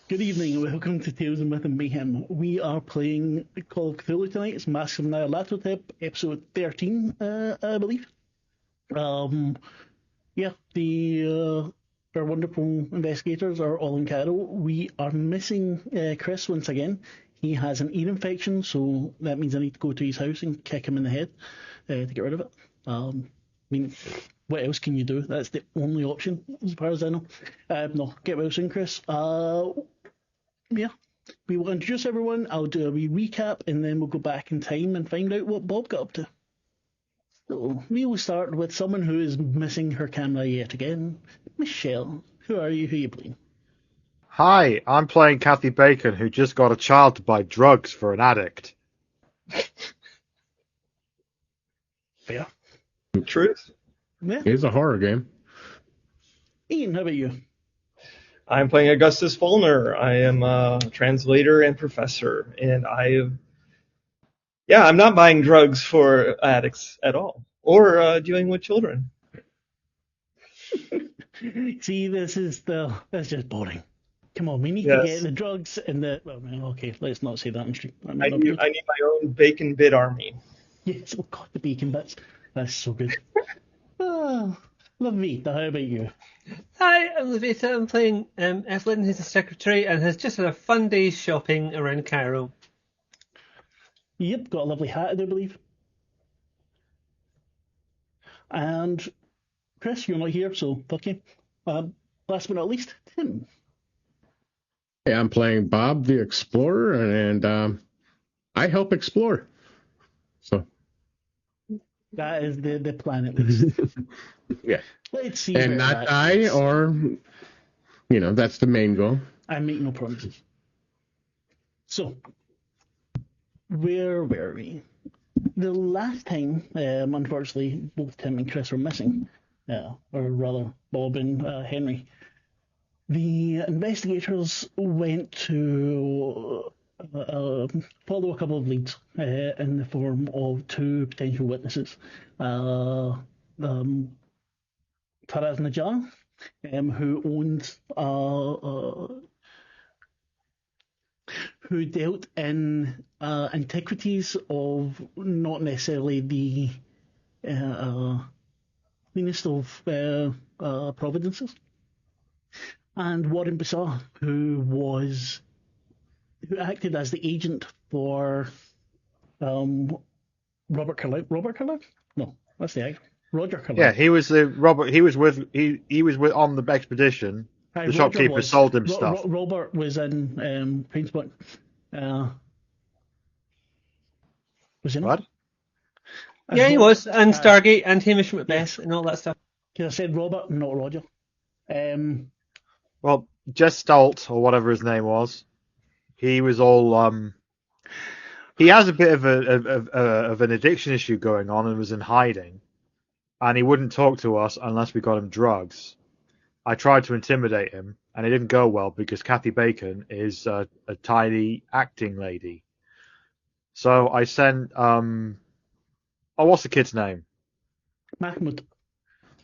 Good evening and welcome to Tales of Myth and Mayhem. We are playing Call of Cthulhu tonight. It's Masks of Nyarlathotep, episode 13, I believe. Um, yeah, the our wonderful investigators are all in Cairo. We are missing Chris once again. He has an ear infection, so that means I need to go to his house and kick him in the head to get rid of it. I mean, what else can you do? That's the only option, as far as I know. No, get well soon, Chris. Yeah, we will introduce everyone. I'll do a wee recap, and then we'll go back in time and find out what Bob got up to. So we will start with someone who is missing her camera yet again. Michelle, who are you? Who are you playing? Hi, I'm playing Kathy Bacon, who just got a child to buy drugs for an addict. Fair. Truth. Yeah. It's a horror game. Ian, how about you? I'm playing Augustus Fulner. I am a translator and professor, and I'm not buying drugs for addicts at all, or dealing with children. See, that's just boring. Come on, we need to Yes. get the drugs and the. Well, okay, let's not say that in stream. I need my own bacon bit army. Yes, oh god, the bacon bits. That's so good. Lavita, how about you? Hi, I'm Lavaita. I'm playing Evelyn, who's a secretary and has just had a fun day shopping around Cairo. Yep, got a lovely hat, I do believe. And Chris, you're not here, so fuck you. Last but not least, Tim. Hey, I'm playing Bob the Explorer, and I help explore. So That is the plan, at least. yeah, Let's see. and where not that die, is. or that's the main goal. I make no promises. So, where were we? The last time, unfortunately, both Tim and Chris were missing, or rather, Bob and Henry. The investigators went to follow a couple of leads in the form of two potential witnesses. Faraz Najjar, who owned who dealt in antiquities of not necessarily the cleanest of providences, and Warren Bissar, who acted as the agent for Robert Carlyle. Robert Carlyle? No, that's the actor. Roger Carlyle. Yeah, he was the Robert. He was with on the expedition. Aye, The Roger shopkeeper was. sold him stuff. Robert was in Princeton. Was he not? What? Yeah, he was, and Stargate, and Hamish Macbeth, and all that stuff. Because I said Robert, not Roger. Well, Gestalt or whatever his name was. He was all He has a bit of an addiction issue going on and was in hiding, and he wouldn't talk to us unless we got him drugs. I tried to intimidate him, and it didn't go well because Kathy Bacon is a tiny acting lady. So I sent what's the kid's name? Mahmoud.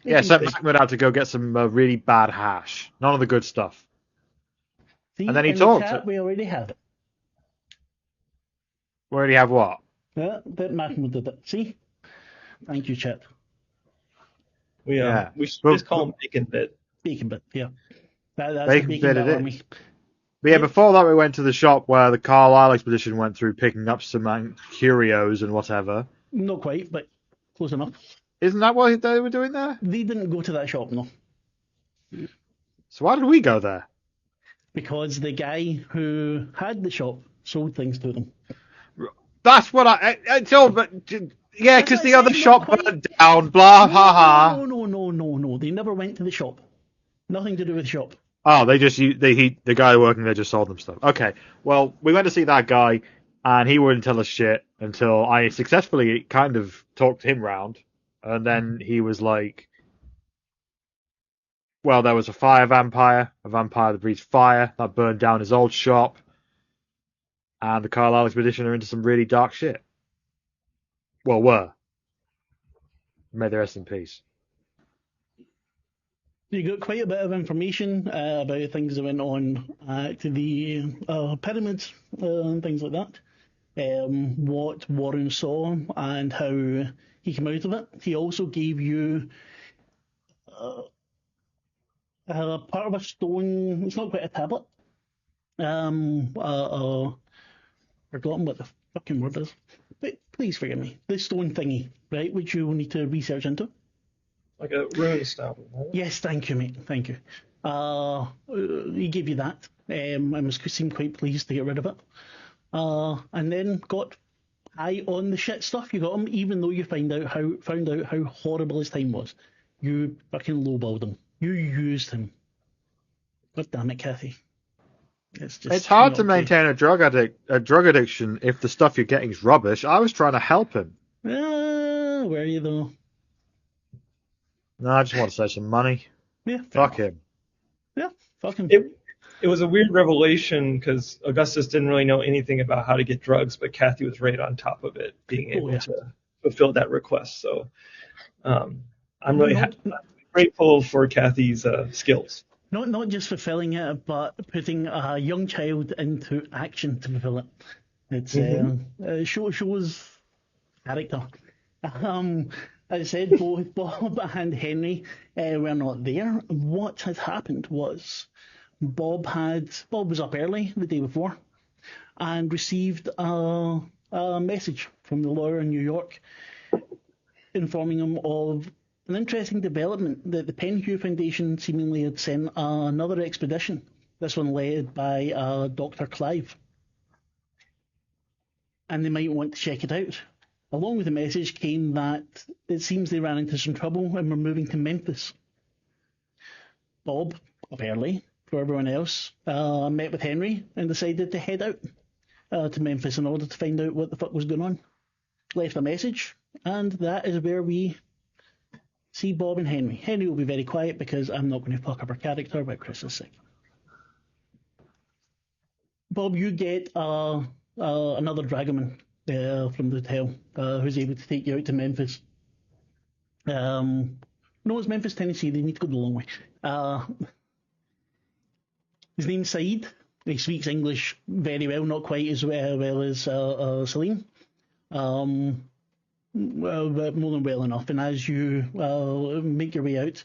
Yeah, sent Mahmoud out to go get some really bad hash, none of the good stuff. See, and then he in talked. The chat, we already have it. Where do you have what? Yeah, that Mahmoud did it. See? Thank you, chat. We should Well, just call him bacon bit. Bacon bit, yeah. That's Bacon the bit it is. army. But yeah, before that we went to the shop where the Carlisle expedition went through, picking up some curios and whatever. Not quite, but close enough. Isn't that what they were doing there? They didn't go to that shop, no. So why did we go there? Because the guy who had the shop sold things to them. That's what I told, but yeah, because the other Not shop quite. burned down. Blah, ha ha. No. They never went to the shop. Nothing to do with the shop. Oh, the guy working there just sold them stuff. Okay, well, we went to see that guy, and he wouldn't tell us shit until I successfully kind of talked him round, and then he was like, well, there was a vampire that breathes fire, that burned down his old shop, and the Carlisle expedition are into some really dark shit. Well, were. May they rest in peace. You got quite a bit of information about things that went on to the pyramids and things like that. What Warren saw and how he came out of it. He also gave you part of a stone. It's not quite a tablet. Forgotten what the fucking word is. But please forgive me. The stone thingy, right, which you will need to research into. Like a rune stone. Right? Yes, thank you, mate. Thank you. He gave you that. I must seem quite pleased to get rid of it. And then got high on the shit stuff. You got him, even though you found out how horrible his time was. You fucking lowballed him. You used him. God damn it, Kathy. It's hard to maintain a drug addiction if the stuff you're getting is rubbish. I was trying to help him. Where are you though? No, I just want to save some money. Yeah. Fuck him. Yeah, fuck him. It was a weird revelation because Augustus didn't really know anything about how to get drugs, but Kathy was right on top of it, being able to fulfill that request. So I'm really grateful for Kathy's skills. Not just fulfilling it, but putting a young child into action to fulfill it. It's shows character. As I said, both Bob and Henry were not there. What had happened was Bob was up early the day before and received a message from the lawyer in New York informing him of an interesting development that the Penhew Foundation seemingly had sent another expedition, this one led by Dr. Clive. And they might want to check it out. Along with the message came that it seems they ran into some trouble and were moving to Memphis. Bob, up early for everyone else, met with Henry and decided to head out to Memphis in order to find out what the fuck was going on. Left a message, and that is where we see Bob and Henry. Henry will be very quiet because I'm not going to fuck up her character, but Chris is sick. Bob, you get another dragoman from the hotel who's able to take you out to Memphis. No, it's Memphis, Tennessee. They need to go the long way. His name's Saeed. He speaks English very well, not quite as well as Salim. Well, but more than well enough. And as you make your way out,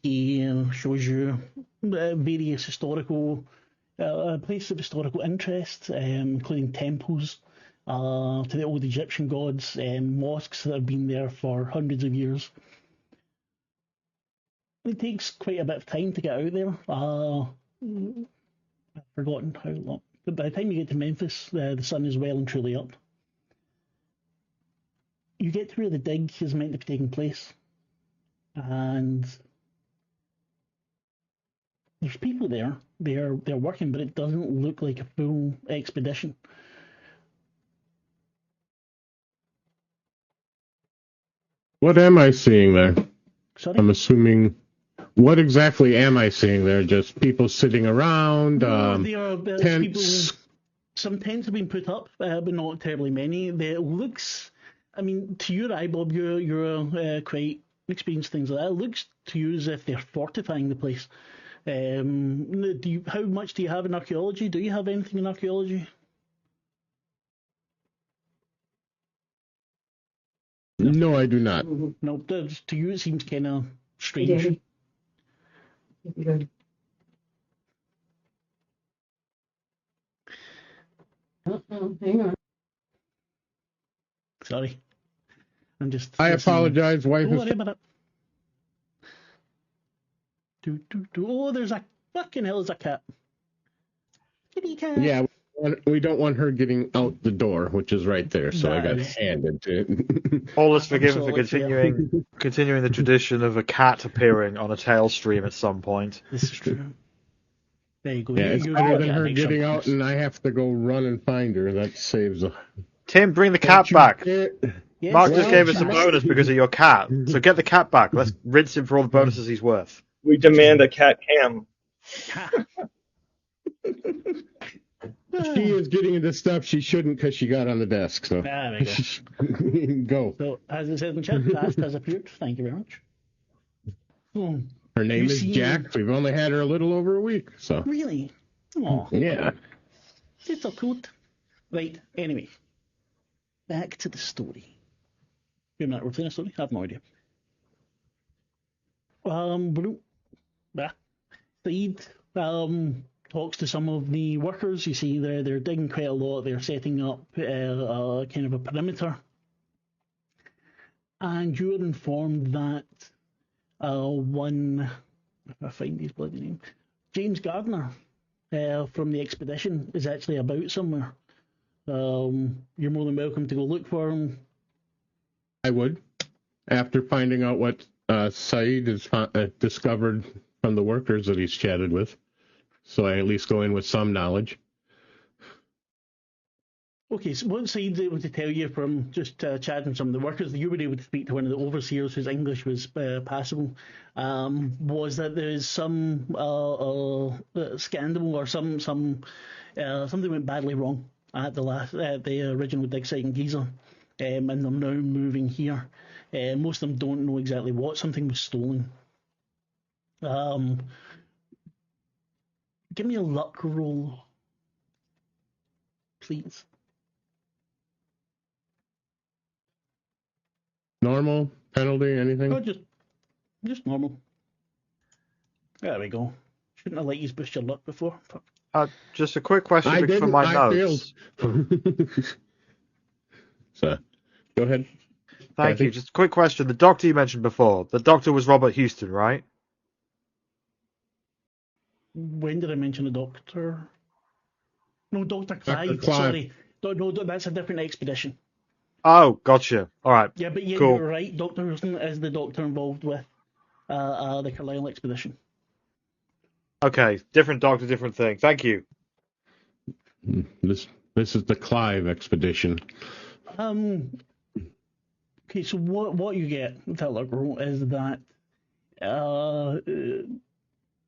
he shows you various historical places of historical interest, including temples to the old Egyptian gods, mosques that have been there for hundreds of years. It takes quite a bit of time to get out there. I've forgotten how long. But by the time you get to Memphis, the sun is well and truly up. You get to where the dig is meant to be taking place, and there's people there. They're working, but it doesn't look like a full expedition. What am I seeing there? Sorry? I'm assuming. What exactly am I seeing there? Just people sitting around? Tents? People, some tents have been put up, but not terribly many. It looks, I mean, to your eye, Bob, you're quite experienced things like that. It looks to you as if they're fortifying the place. How much do you have in archaeology? Do you have anything in archaeology? No, I do not. No, to you it seems kind of strange. Hang on. Sorry. I'm just... I apologize, wife. Oh, wait a minute. Oh, there's a... Fucking hell, there's a cat. Kitty cat. Yeah, we don't want her getting out the door, which is right there, so I got handed to it. All is forgiven for continuing the tradition of a cat appearing on a tail stream at some point. This is true. There you go. Yeah, it's better than her getting out and I have to go run and find her. That saves a... Tim, bring the cat back. Yes, Marc just gave us a bonus because of your cat. So get the cat back. Let's rinse him for all the bonuses he's worth. We demand a cat cam. She is getting into stuff she shouldn't because she got on the desk. So there we go. So, as I said in chat, fast has appeared. Thank you very much. Her name is Jack. We've only had her a little over a week, so. Really? Oh, yeah. It's so cute. Right. Anyway, back to the story. You're not replaying a story? I have no idea. Saeed talks to some of the workers. You see, they're digging quite a lot. They're setting up kind of a perimeter. And you're informed that if I find his bloody name, James Gardner from the expedition is actually about somewhere. You're more than welcome to go look for him. I would, after finding out what Saeed has discovered from the workers that he's chatted with. So I at least go in with some knowledge. Okay, so what Saeed's able to tell you from just chatting with some of the workers, you were able to speak to one of the overseers whose English was passable, was that there's some scandal or something went badly wrong at the original dig site in Giza, and they're now moving here. Most of them don't know exactly what. Something was stolen. Give me a luck roll, please. Normal? Penalty? Anything? Oh, just normal. There we go. Shouldn't have let you boost your luck before. Just a quick question for my notes. So, go ahead. Thank you. Just a quick question. The doctor you mentioned before, the doctor was Robert Houston, right? When did I mention the doctor? No, Dr. Clive. Dr. Clive. Sorry. No, that's a different expedition. Oh, gotcha. All right. Yeah, but cool. You're right. Dr. Houston is the doctor involved with the Carlisle expedition. Okay, different doctor, different thing. Thank you. This is the Clive expedition. Okay, so what you get with that luck roll is that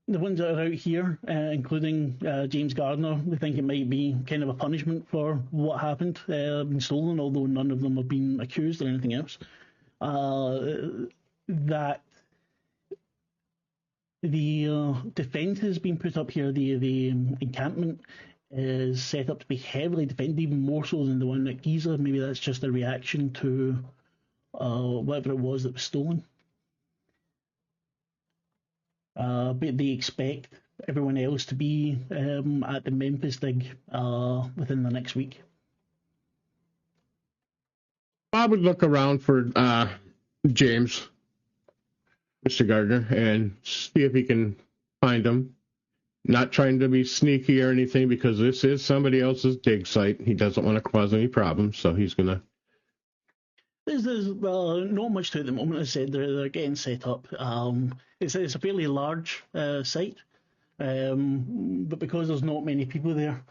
the ones that are out here, including James Gardner, they think it might be kind of a punishment for what happened, been stolen, although none of them have been accused or anything else. That the defence has been put up here, the encampment is set up to be heavily defended, even more so than the one at Giza. Maybe that's just a reaction to whatever it was that was stolen. But they expect everyone else to be at the Memphis dig within the next week. I would look around for James, Mr. Gardner, and see if he can find him. Not trying to be sneaky or anything, because this is somebody else's dig site. He doesn't want to cause any problems, so he's going to... There's not much to it at the moment. As I said, they're getting set up. It's a fairly large site, but because there's not many people there,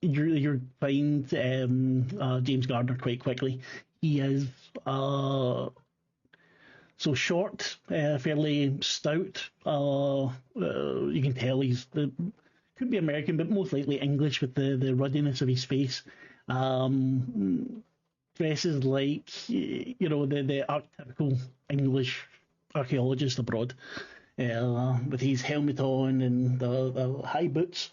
you find James Gardner quite quickly. He is so short, fairly stout. You can tell could be American, but most likely English with the ruddiness of his face. Dresses like, the archetypical English archaeologist abroad, with his helmet on and the high boots.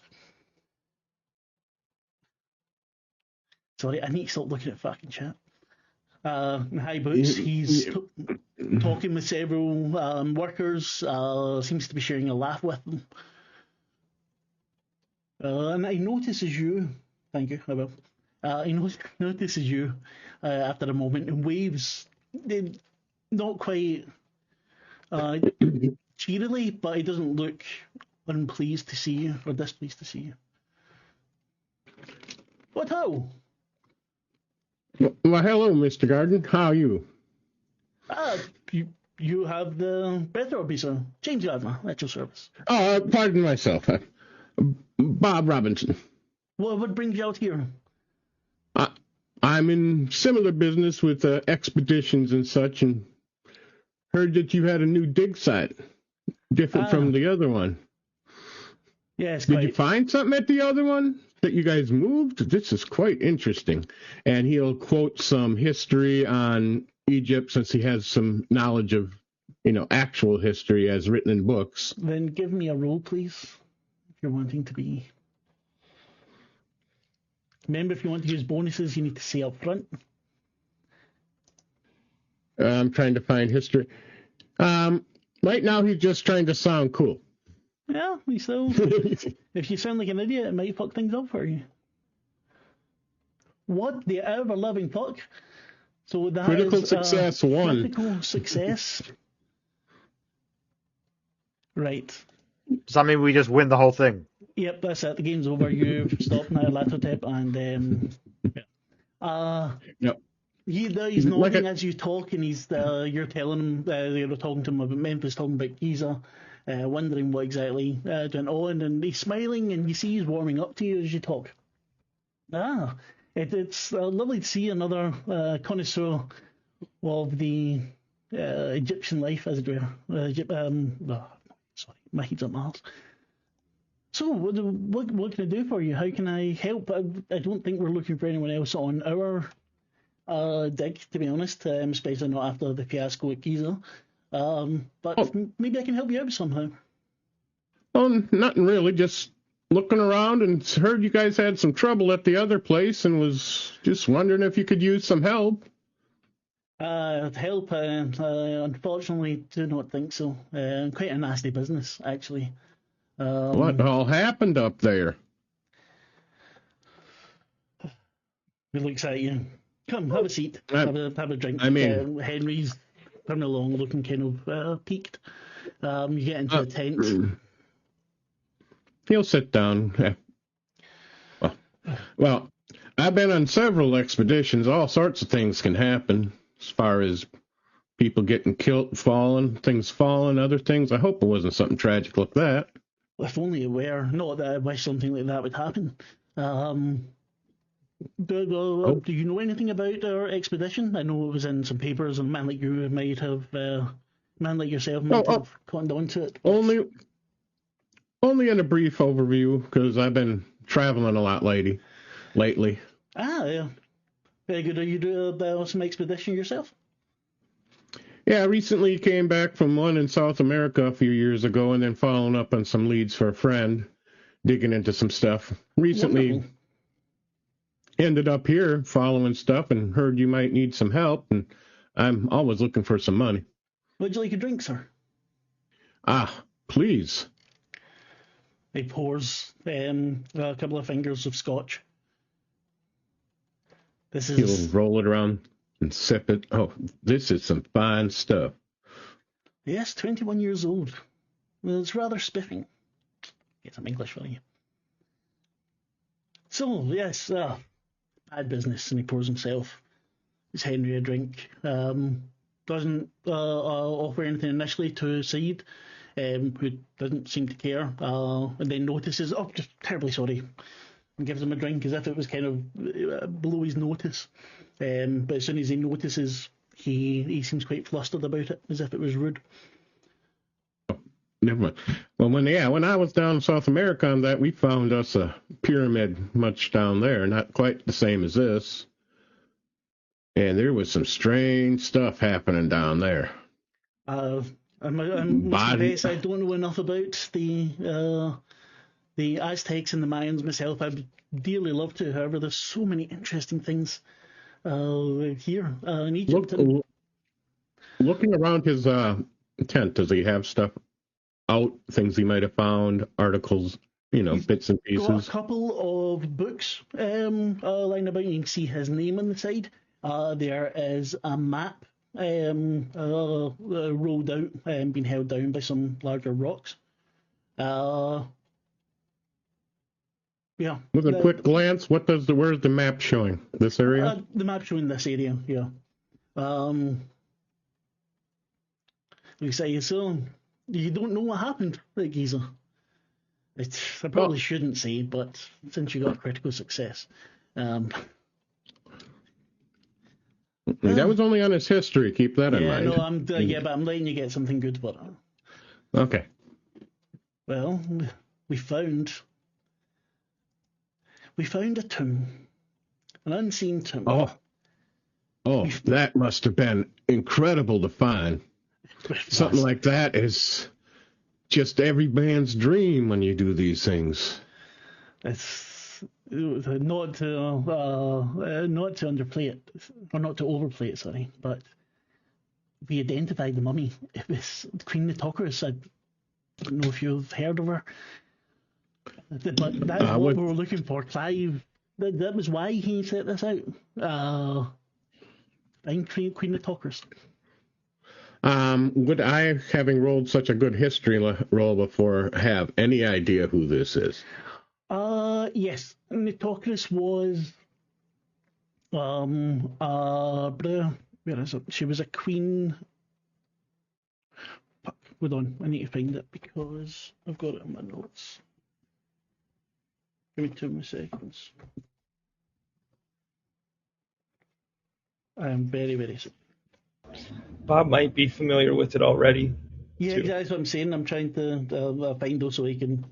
Sorry, I need to stop looking at fucking chat. High boots. He's talking with several workers. Seems to be sharing a laugh with them. And he notices you. Thank you, I will. He notices you after a moment and waves, not quite cheerily, but he doesn't look unpleased to see you or displeased to see you. What ho? Well, hello, Mr. Gardner. How are you? You have the better officer, James Gardner, at your service. Oh, pardon myself. Bob Robinson. What brings you out here? I'm in similar business with expeditions and such, and heard that you had a new dig site, different from the other one. Yes. Did you find something at the other one? that you guys moved? This is quite interesting. And he'll quote some history on Egypt since he has some knowledge of, actual history as written in books. Then give me a roll, please, if you're wanting to be. Remember, if you want to use bonuses, you need to say up front. I'm trying to find history. Right now, he's just trying to sound cool. Yeah, so if you sound like an idiot, it might fuck things up for you. What the ever-loving fuck? So that critical is, success 1. Critical success. Right. Does that mean we just win the whole thing? Yep, that's it. The game's over. You've stopped Nyarlathotep, and Yep. He's nodding as you talk, and you're telling him you're talking to him about Memphis, talking about Giza, wondering what exactly went on, and he's smiling, and you see he's warming up to you as you talk. It's lovely to see another connoisseur of the Egyptian life, as it were. Sorry, my head's up my arse. So, what can I do for you? How can I help? I don't think we're looking for anyone else on our dig, to be honest, especially not after the fiasco at Giza. But maybe I can help you out somehow. Oh, nothing really. Just looking around and heard you guys had some trouble at the other place and was just wondering if you could use some help. Help? Unfortunately, do not think so. Quite a nasty business, actually. What all happened up there? He looks at you. Come, have a seat. Have a drink. I mean, Henry's coming along, looking kind of peaked. You get into the tent. He'll sit down. Well, I've been on several expeditions. All sorts of things can happen as far as people getting killed, things falling, other things. I hope it wasn't something tragic like that. If only it were. Not that I wish something like that would happen. Do you know anything about our expedition? I know it was in some papers, and a man like you might have, man like yourself might have cottoned on to it. Only in a brief overview, because I've been traveling a lot lately. Yeah. Very good. Are you doing some expedition yourself? Yeah, I recently came back from one in South America a few years ago, and then following up on some leads for a friend, digging into some stuff. Recently, Wonderful. Ended up here following stuff and heard you might need some help, and I'm always looking for some money. Would you like a drink, sir? Please. He pours a couple of fingers of scotch. He'll roll it around and sip it. Oh, this is some fine stuff. Yes, 21 years old. Well, it's rather spiffing. Get some English for you. So, yes, bad business, and he pours himself his Henry a drink. Doesn't offer anything initially to Saeed, who doesn't seem to care, and then notices, just terribly sorry, and gives him a drink as if it was kind of below his notice. But as soon as he notices, he seems quite flustered about it, as if it was rude. Never mind. Well, when I was down in South America on that, we found us a pyramid much down there, not quite the same as this. And there was some strange stuff happening down there. I confess I don't know enough about the Aztecs and the Mayans myself. I'd dearly love to. However, there's so many interesting things here in Egypt. Looking around his tent, does he have stuff out, things he might have found, articles, bits and pieces? Got a couple of books lying about. You can see his name on the side. There is a map rolled out and being held down by some larger rocks. Yeah. With a quick glance, where's the map showing? This area? The map showing this area, yeah. We say, so you don't know what happened at Giza. I probably shouldn't say, but since you got critical success. That was only on his history. Keep that in mind. No, but I'm letting you get something good for it. Okay. Well, we found we found a tomb, an unseen tomb. Oh, that must have been incredible to find. Something like that is just every man's dream when you do these things. It's not to underplay it, or not to overplay it, sorry, but we identified the mummy. It was Queen Nitocris. I don't know if you've heard of her, but that's what we were looking for. Clive, that was why he set this out. I'm Queen Nitocris. Would I, having rolled such a good history roll before, have any idea who this is? Yes. Nitocris was, where is it? She was a queen. Fuck, hold on, I need to find it because I've got it in my notes. Give me 2 more seconds. I am very, very sorry. Bob might be familiar with it already. Yeah, too. that's what I'm saying. I'm trying to find those so he can.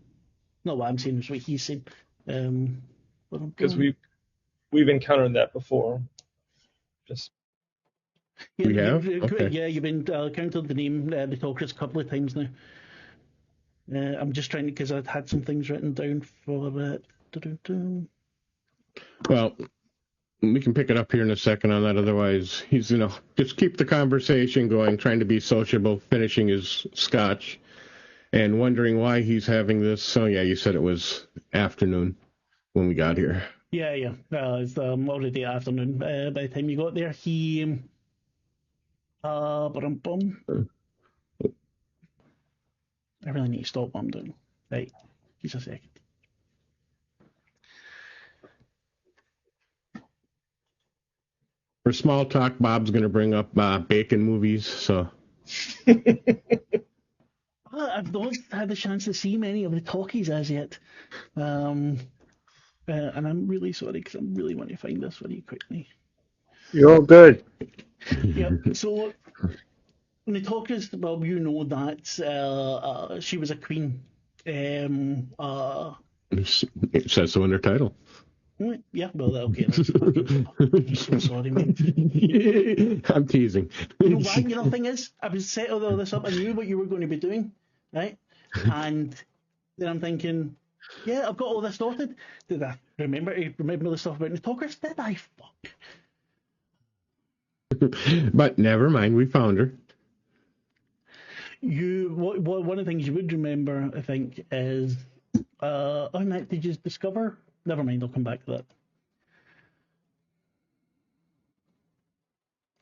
Not what I'm saying, it's what he's saying. Because we've encountered that before. Just yeah, we have? Okay. Yeah, you've been counted the name Nitocris a couple of times now. I'm just trying to, because I'd had some things written down for it. Well, we can pick it up here in a second on that. Otherwise, he's, just keep the conversation going, trying to be sociable, finishing his scotch, and wondering why he's having this. So, yeah, you said it was afternoon when we got here. Yeah. It's already afternoon. By the time you got there, he. I really need to stop what I'm doing. Right, just a second. For small talk, Bob's going to bring up Bacon movies, so. I've not had the chance to see many of the talkies as yet. And I'm really sorry because I really want to find this very quickly. You're all good. Yep, so Nitocris, well, you know that she was a queen. It says so in her title. Yeah, well, okay. I'm so sorry, mate. I'm teasing. You know why? The thing is, I was setting all this up. I knew what you were going to be doing, right? And then I'm thinking, yeah, I've got all this sorted. Did I remember the stuff about Nitocris? Did I? Fuck. But never mind, we found her. One of the things you would remember, I think, is Matt, did you discover? Never mind, I'll come back to that.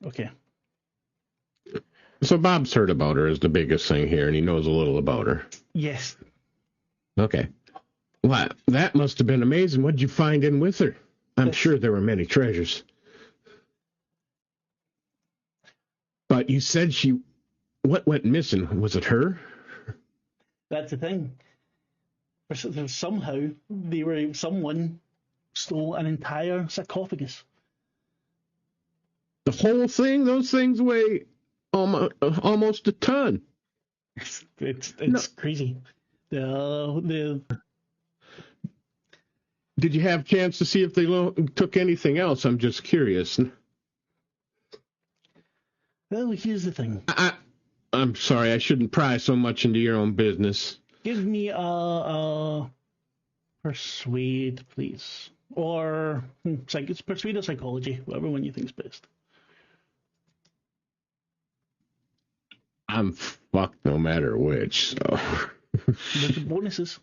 Okay. So Bob's heard about her is the biggest thing here, and he knows a little about her. Yes. Okay. Well, that must have been amazing. What did you find in with her? I'm sure there were many treasures. But you said what went missing? Was it her? That's the thing. Somehow, someone stole an entire sarcophagus. The whole thing? Those things weigh almost a ton. It's crazy. Did you have a chance to see if they took anything else? I'm just curious. Well, here's the thing. I'm sorry, I shouldn't pry so much into your own business. Give me a persuade, please. Or it's persuade or psychology, whatever one you think's best. I'm fucked no matter which, so. With the bonuses.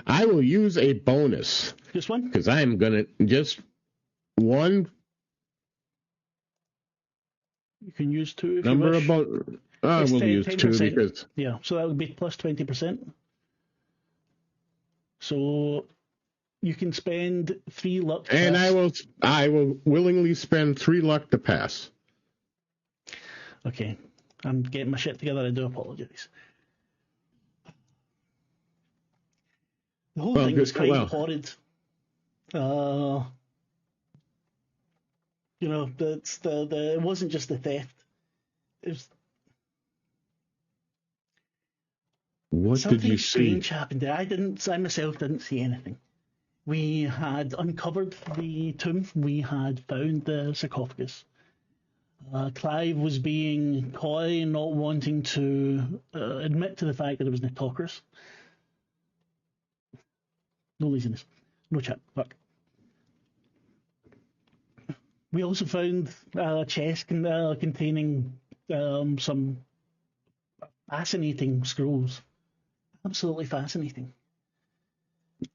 I will use a bonus. Just one? Because I'm going to just one. You can use two if number you wish. I will use 10%. two because. Yeah, so that would be plus 20%. So you can spend 3 luck. And I will willingly spend 3 luck to pass. Okay, I'm getting my shit together. I do apologise. The whole thing was quite horrid. That's it wasn't just the theft. It was what something did you strange see? happened there. I myself didn't see anything. We had uncovered the tomb. We had found the sarcophagus. Clive was being coy, not wanting to admit to the fact that it was an autocracy. No laziness. No chat. Fuck. We also found a chest containing some fascinating scrolls. Absolutely fascinating.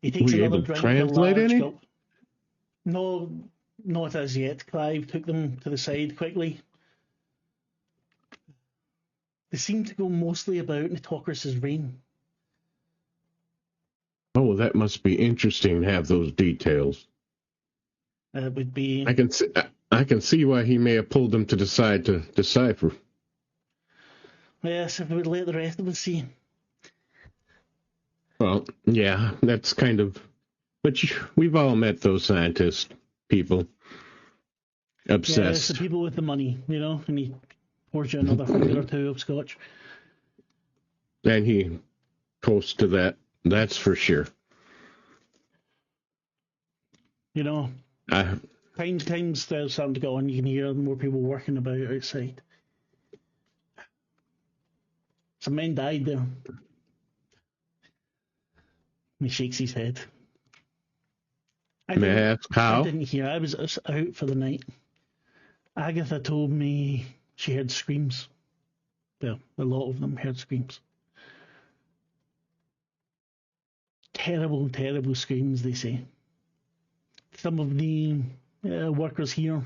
He takes Were you another able to drink of translate large any? gulp. No, not as yet. Clive took them to the side quickly. They seem to go mostly about Nitocris's reign. Oh, that must be interesting to have those details. It would be. I can see why he may have pulled them to the side to decipher. Yes, if we would let the rest of us see. Well, yeah, that's kind of. But we've all met those scientist people. Yeah, it's Obsessed. the people with the money, and he pours you another 100 or 2 of scotch. And he toasts to that. That's for sure. Times they're starting to go on. You can hear more people working about outside. Some men died there. He shakes his head. May I ask how? I didn't hear. I was out for the night. Agatha told me she heard screams. Well, a lot of them heard screams. Terrible, terrible screams, they say. Some of the workers here,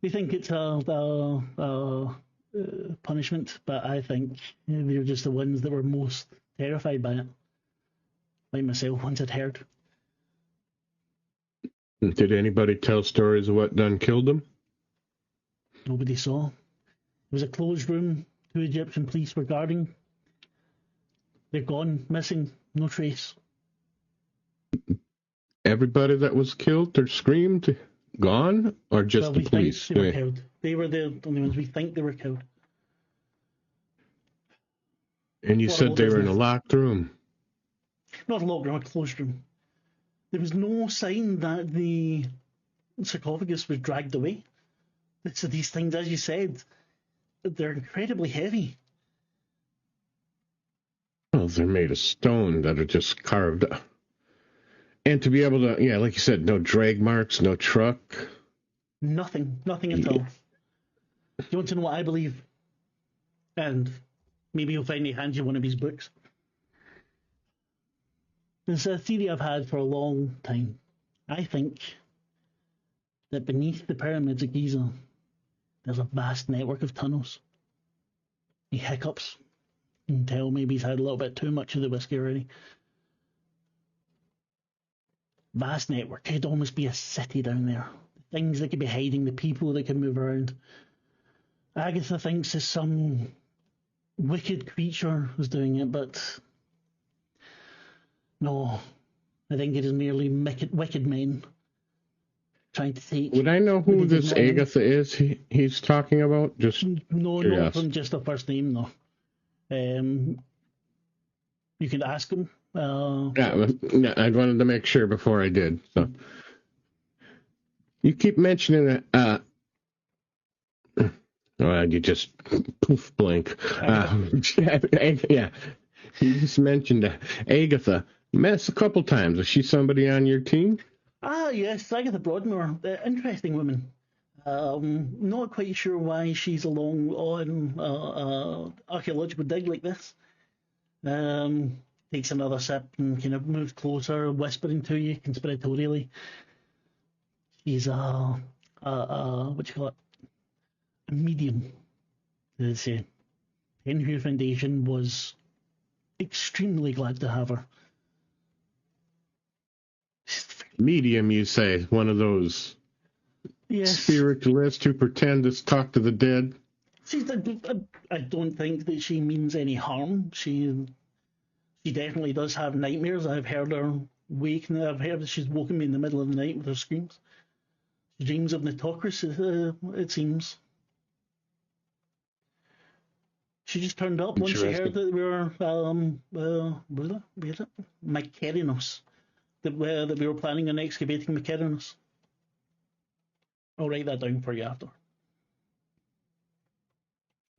they think it's a punishment, but I think they're just the ones that were most terrified by it. Like myself, once I'd heard. Did anybody tell stories of what done killed them? Nobody saw. It was a closed room. 2 Egyptian police were guarding. They're gone, missing, no trace. Everybody that was killed or screamed gone, or just the police? They were killed. They were the only ones we think they were killed. And you said they were in a locked room. Not a locked room, a closed room. There was no sign that the sarcophagus was dragged away. So these things, as you said, they're incredibly heavy. Well, they're made of stone that are just carved. And to be able to, yeah, like you said, no drag marks, no truck. Nothing at all. You want to know what I believe? And maybe you'll find he hands you one of his books. It's a theory I've had for a long time. I think that beneath the pyramids of Giza, there's a vast network of tunnels. He hiccups. You can tell maybe he's had a little bit too much of the whiskey already. Vast network. Could almost be a city down there. Things that could be hiding, the people that can move around. Agatha thinks it's some wicked creature who's doing it, but no, I think it is merely wicked men trying to take. Would I know who this Agatha is he's talking about? Just no, not from just the first name, though. You could ask him. Yeah, I wanted to make sure before I did. So you keep mentioning it. You just poof blank. Yeah, you just mentioned Agatha. Met us a couple times. Is she somebody on your team? Yes, Agatha Broadmoor. Interesting woman. Not quite sure why she's along on archaeological dig like this. Takes another sip and kind of moves closer, whispering to you conspiratorially. She's what you call it? A medium. The Henry Foundation was extremely glad to have her. Medium, you say? One of those spiritualists who pretend to talk to the dead? I don't think that she means any harm. She definitely does have nightmares. I've heard her wake, and I've heard that she's woken me in the middle of the night with her screams. She dreams of Nitocris, it seems. She just turned up once she heard that we were Mycerinos, that we were planning on excavating McKinnis. I'll write that down for you after.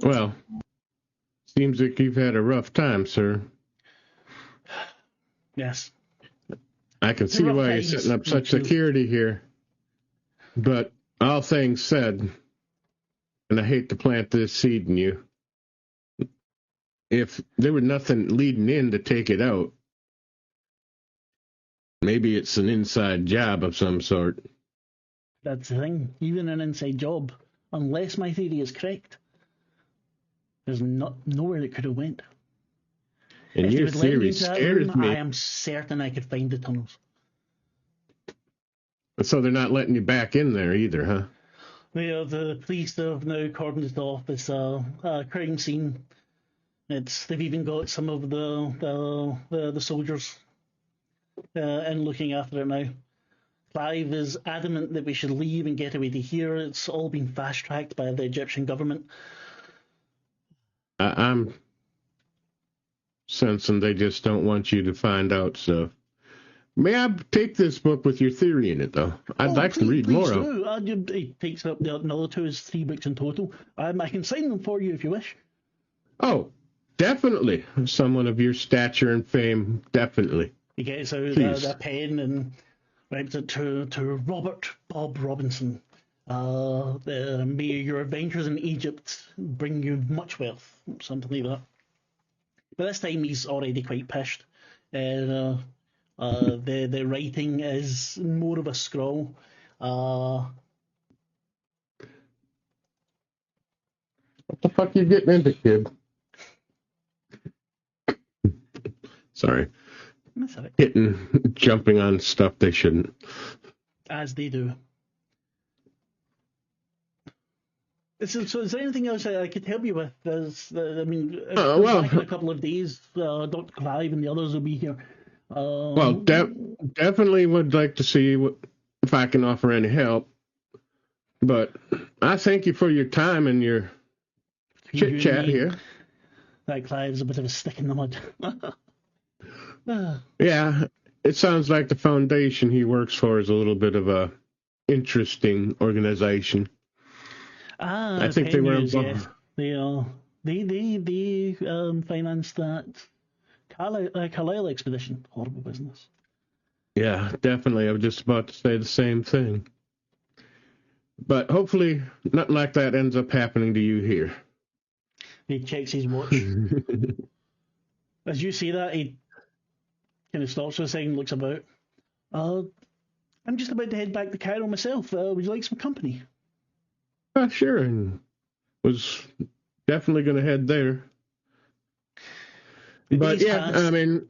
Well, seems like you've had a rough time, sir. Yes. I can see why you're setting up such security here. But all things said, and I hate to plant this seed in you, if there was nothing leading in to take it out, maybe it's an inside job of some sort. That's the thing. Even an inside job, unless my theory is correct, there's nowhere it could have went. And your theory scares me. I am certain I could find the tunnels. So they're not letting you back in there either, huh? Well, the police have now cordoned it off. It's a crime scene. They've even got some of the soldiers in looking after it now. Clive is adamant that we should leave and get away to here. It's all been fast-tracked by the Egyptian government. I'm sensing they just don't want you to find out stuff. May I take this book with your theory in it, though? I'd like to read more of it. It takes up another 2 is 3 books in total. I can sign them for you if you wish. Oh, definitely. Someone of your stature and fame, definitely. He gets out a pen and writes it to Robert Bob Robinson. May your adventures in Egypt bring you much wealth, something like that. But this time he's already quite pissed. The writing is more of a scrawl. What the fuck are you getting into, kid? Sorry. That's all right. Jumping on stuff they shouldn't. As they do. So is there anything else I could help you with? Back in a couple of days, Dr. Clive and the others will be here. Definitely would like to see if I can offer any help. But I thank you for your time and your chit-chat here. That Clive's a bit of a stick in the mud. Yeah, it sounds like the foundation he works for is a little bit of a interesting organization. I think they were involved. Yes. They financed that Carlisle expedition. Horrible business. Yeah, definitely. I was just about to say the same thing. But hopefully nothing like that ends up happening to you here. He checks his watch. As you see that, he kind of stops for a second and looks about. I'm just about to head back to Cairo myself. Would you like some company? Sure. And was definitely going to head there. But yeah, I mean,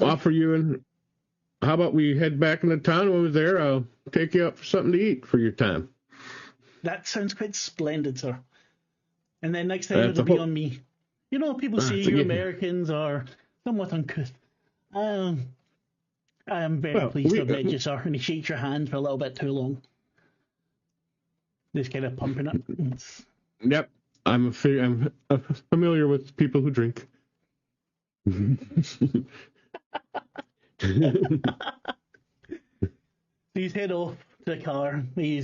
offer you and how about we head back into town when we're there? I'll take you out for something to eat for your time. That sounds quite splendid, sir. And then next time it'll be on me. You know, people say you Americans are somewhat uncouth. I am very pleased to have met you, sir. And he shakes your hand for a little bit too long. Just kind of pumping it. Yep. I'm familiar with people who drink. He's head off to the car. He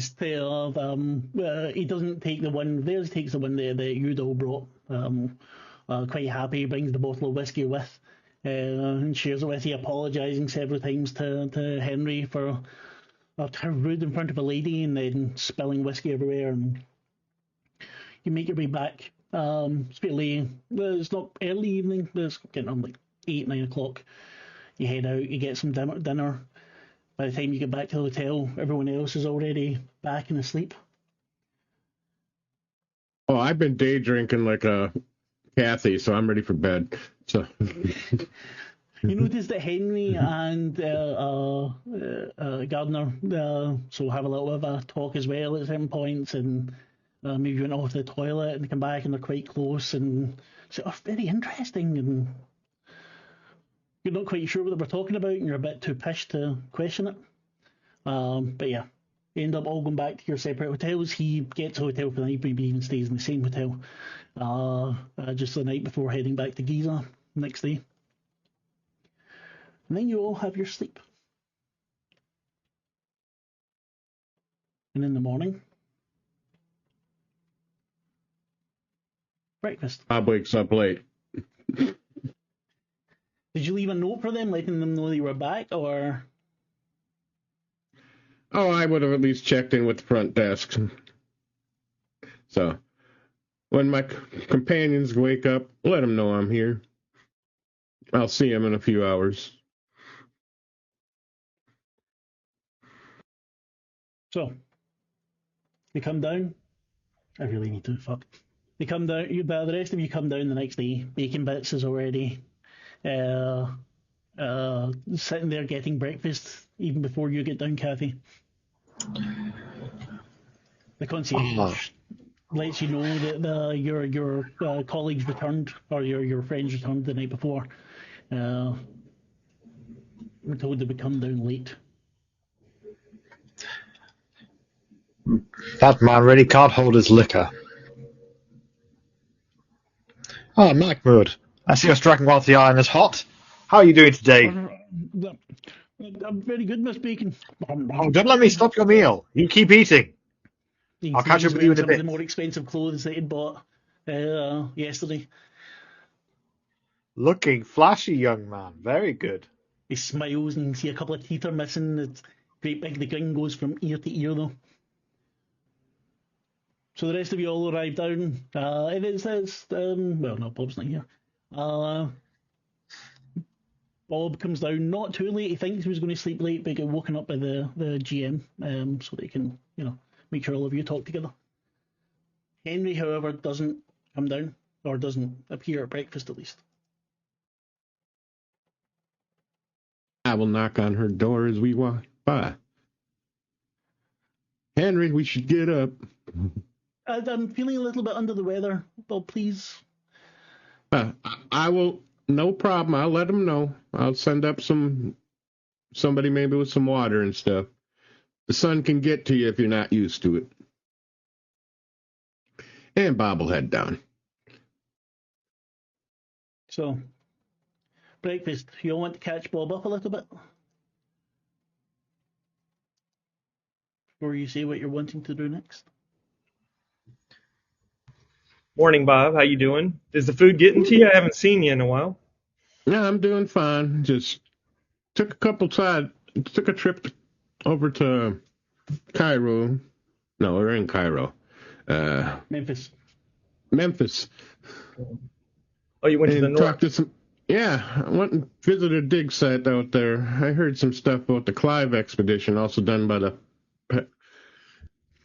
doesn't take the one there. He takes the one there that Udo brought. Quite happy. He brings the bottle of whiskey with and shares it with you, apologising several times to Henry for how rude in front of a lady and then spilling whiskey everywhere. And you make your way back. It's not early evening. It's getting on like 8, 9 o'clock. You head out. You get some dinner. By the time you get back to the hotel, everyone else is already back and asleep. Oh, I've been day drinking like a Kathy, so I'm ready for bed. So you notice that Henry and Gardner so have a little bit of a talk as well at some points, and maybe went off to the toilet and come back and they're quite close and sort of very interesting, and you're not quite sure what they were talking about and you're a bit too pissed to question it. But yeah, you end up all going back to your separate hotels. He gets a hotel for the night, but he even stays in the same hotel just the night before heading back to Giza next day. And then you all have your sleep. And in the morning, breakfast. Bob wakes up late. Did you leave a note for them, letting them know you were back, or? Oh, I would have at least checked in with the front desk. So, when my companions wake up, let them know I'm here. I'll see them in a few hours. So, they come down. I really need to, fuck. They come down, the rest of you come down the next day. Bacon Bits is already sitting there getting breakfast even before you get down, Kathy. The concierge lets you know that your colleagues returned, or your friends returned the night before. We're told they would come down late. That man really can't hold his liquor. Oh, Mahmoud, I see you're striking whilst the iron is hot. How are you doing today? I'm very good, Miss Bacon. Oh, don't let me stop your meal. You keep eating. I'll catch up with you in a some bit. of the more expensive clothes that he'd bought yesterday. Looking flashy, young man. Very good. He smiles and you see a couple of teeth are missing. It's great big. The grin goes from ear to ear, though. So the rest of you all arrive down. It says, well, no, Bob's not here. Bob comes down not too late. He thinks he was going to sleep late, but got woken up by the GM, so they can, make sure all of you talk together. Henry, however, doesn't come down, or doesn't appear at breakfast at least. I will knock on her door as we walk by. Henry, we should get up. I'm feeling a little bit under the weather. Bob, please. I will. No problem. I'll let them know. I'll send up somebody maybe with some water and stuff. The sun can get to you if you're not used to it. And Bob will head down. So, breakfast. You all want to catch Bob up a little bit? Before you say what you're wanting to do next? Morning, Bob. How you doing? Is the food getting to you? I haven't seen you in a while. Yeah, I'm doing fine. Just took a trip over to Cairo. No, we're in Cairo. Memphis. Oh, you went to the north? I went and visited a dig site out there. I heard some stuff about the Clive expedition, also done by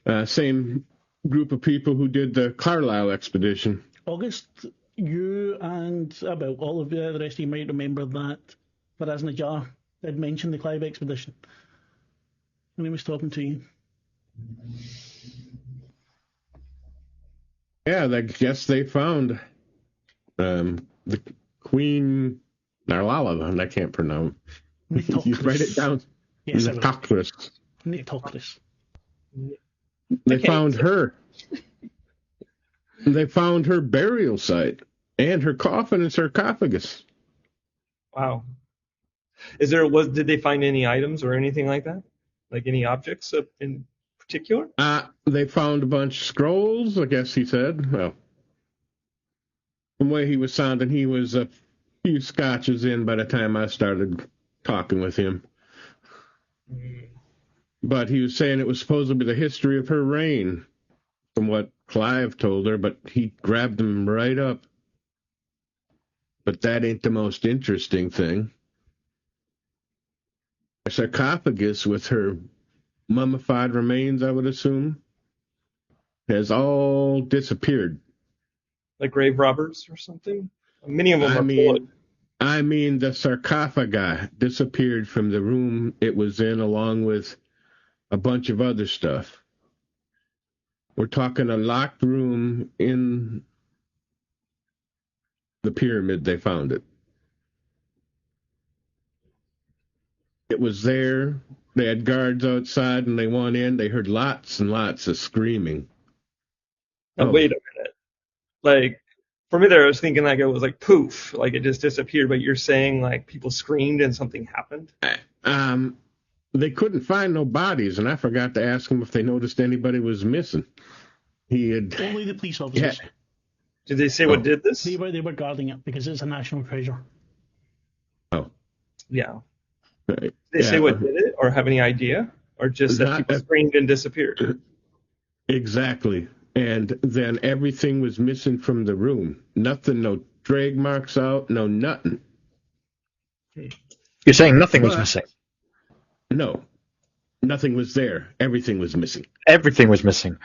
the same group of people who did the Carlisle expedition. August, you and about all of the rest of you might remember that Faraz did mention the Clive expedition when he was talking to you. Yeah, I guess they found the Queen Nyarlathotep, I can't pronounce. You write it down. Yes, Nitocris. They found her. They found her burial site and her coffin and sarcophagus. Wow. Did they find any items or anything like that? Like any objects in particular? They found a bunch of scrolls, I guess he said. Well, from the way he was sounding, he was a few scotches in by the time I started talking with him. But he was saying it was supposed to be the history of her reign, from what Clive told her, but he grabbed them right up. But that ain't the most interesting thing. A sarcophagus with her mummified remains, I would assume, has all disappeared. Like grave robbers or something? Many of them are full. I mean, the sarcophagi disappeared from the room it was in, along with a bunch of other stuff. We're talking a locked room in the pyramid they found it. It was there. They had guards outside, and they went in. They heard lots and lots of screaming. Now, wait a minute. Like, for me there, I was thinking like it was like poof, like it just disappeared. But you're saying like people screamed and something happened? they couldn't find no bodies, and I forgot to ask him if they noticed anybody was missing. He had Only the police officers. Yeah. Did they say what did this? They were guarding it because it's a national treasure. Yeah. Right. Did they say what did it, or have any idea, or just that people screamed and disappeared? Exactly. And then everything was missing from the room. Nothing, no drag marks out, no nothing. You're saying nothing was missing? No. Nothing was there. Everything was missing. Everything was missing.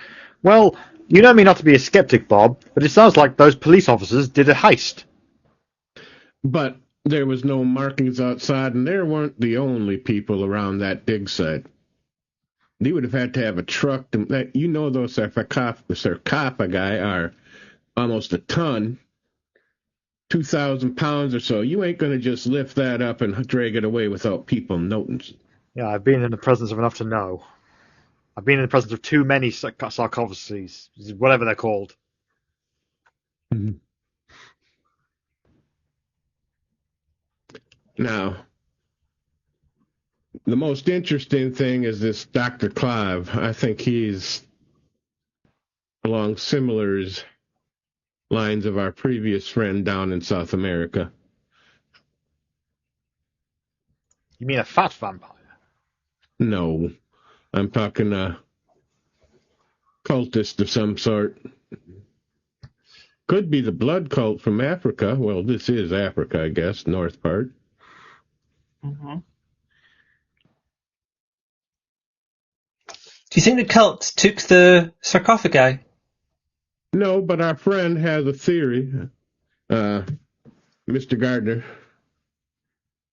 Well, you know me not to be a skeptic, Bob, but it sounds like those police officers did a heist. But there was no markings outside, and there weren't the only people around that dig site. They would have had to have a truck. Those sarcophagi are almost a ton, 2,000 pounds or so. You ain't going to just lift that up and drag it away without people noticing. Yeah, I've been in the presence of enough to know. I've been in the presence of too many sarcophaguses, whatever they're called. Mm-hmm. Now, the most interesting thing is this Dr. Clive. I think he's along similar lines of our previous friend down in South America. You mean a fat vampire? No, I'm talking a cultist of some sort. Could be the blood cult from Africa. Well, this is Africa, I guess, north part. Mm-hmm. Do you think the cult took the sarcophagi? No, but our friend has a theory, Mr. Gardner.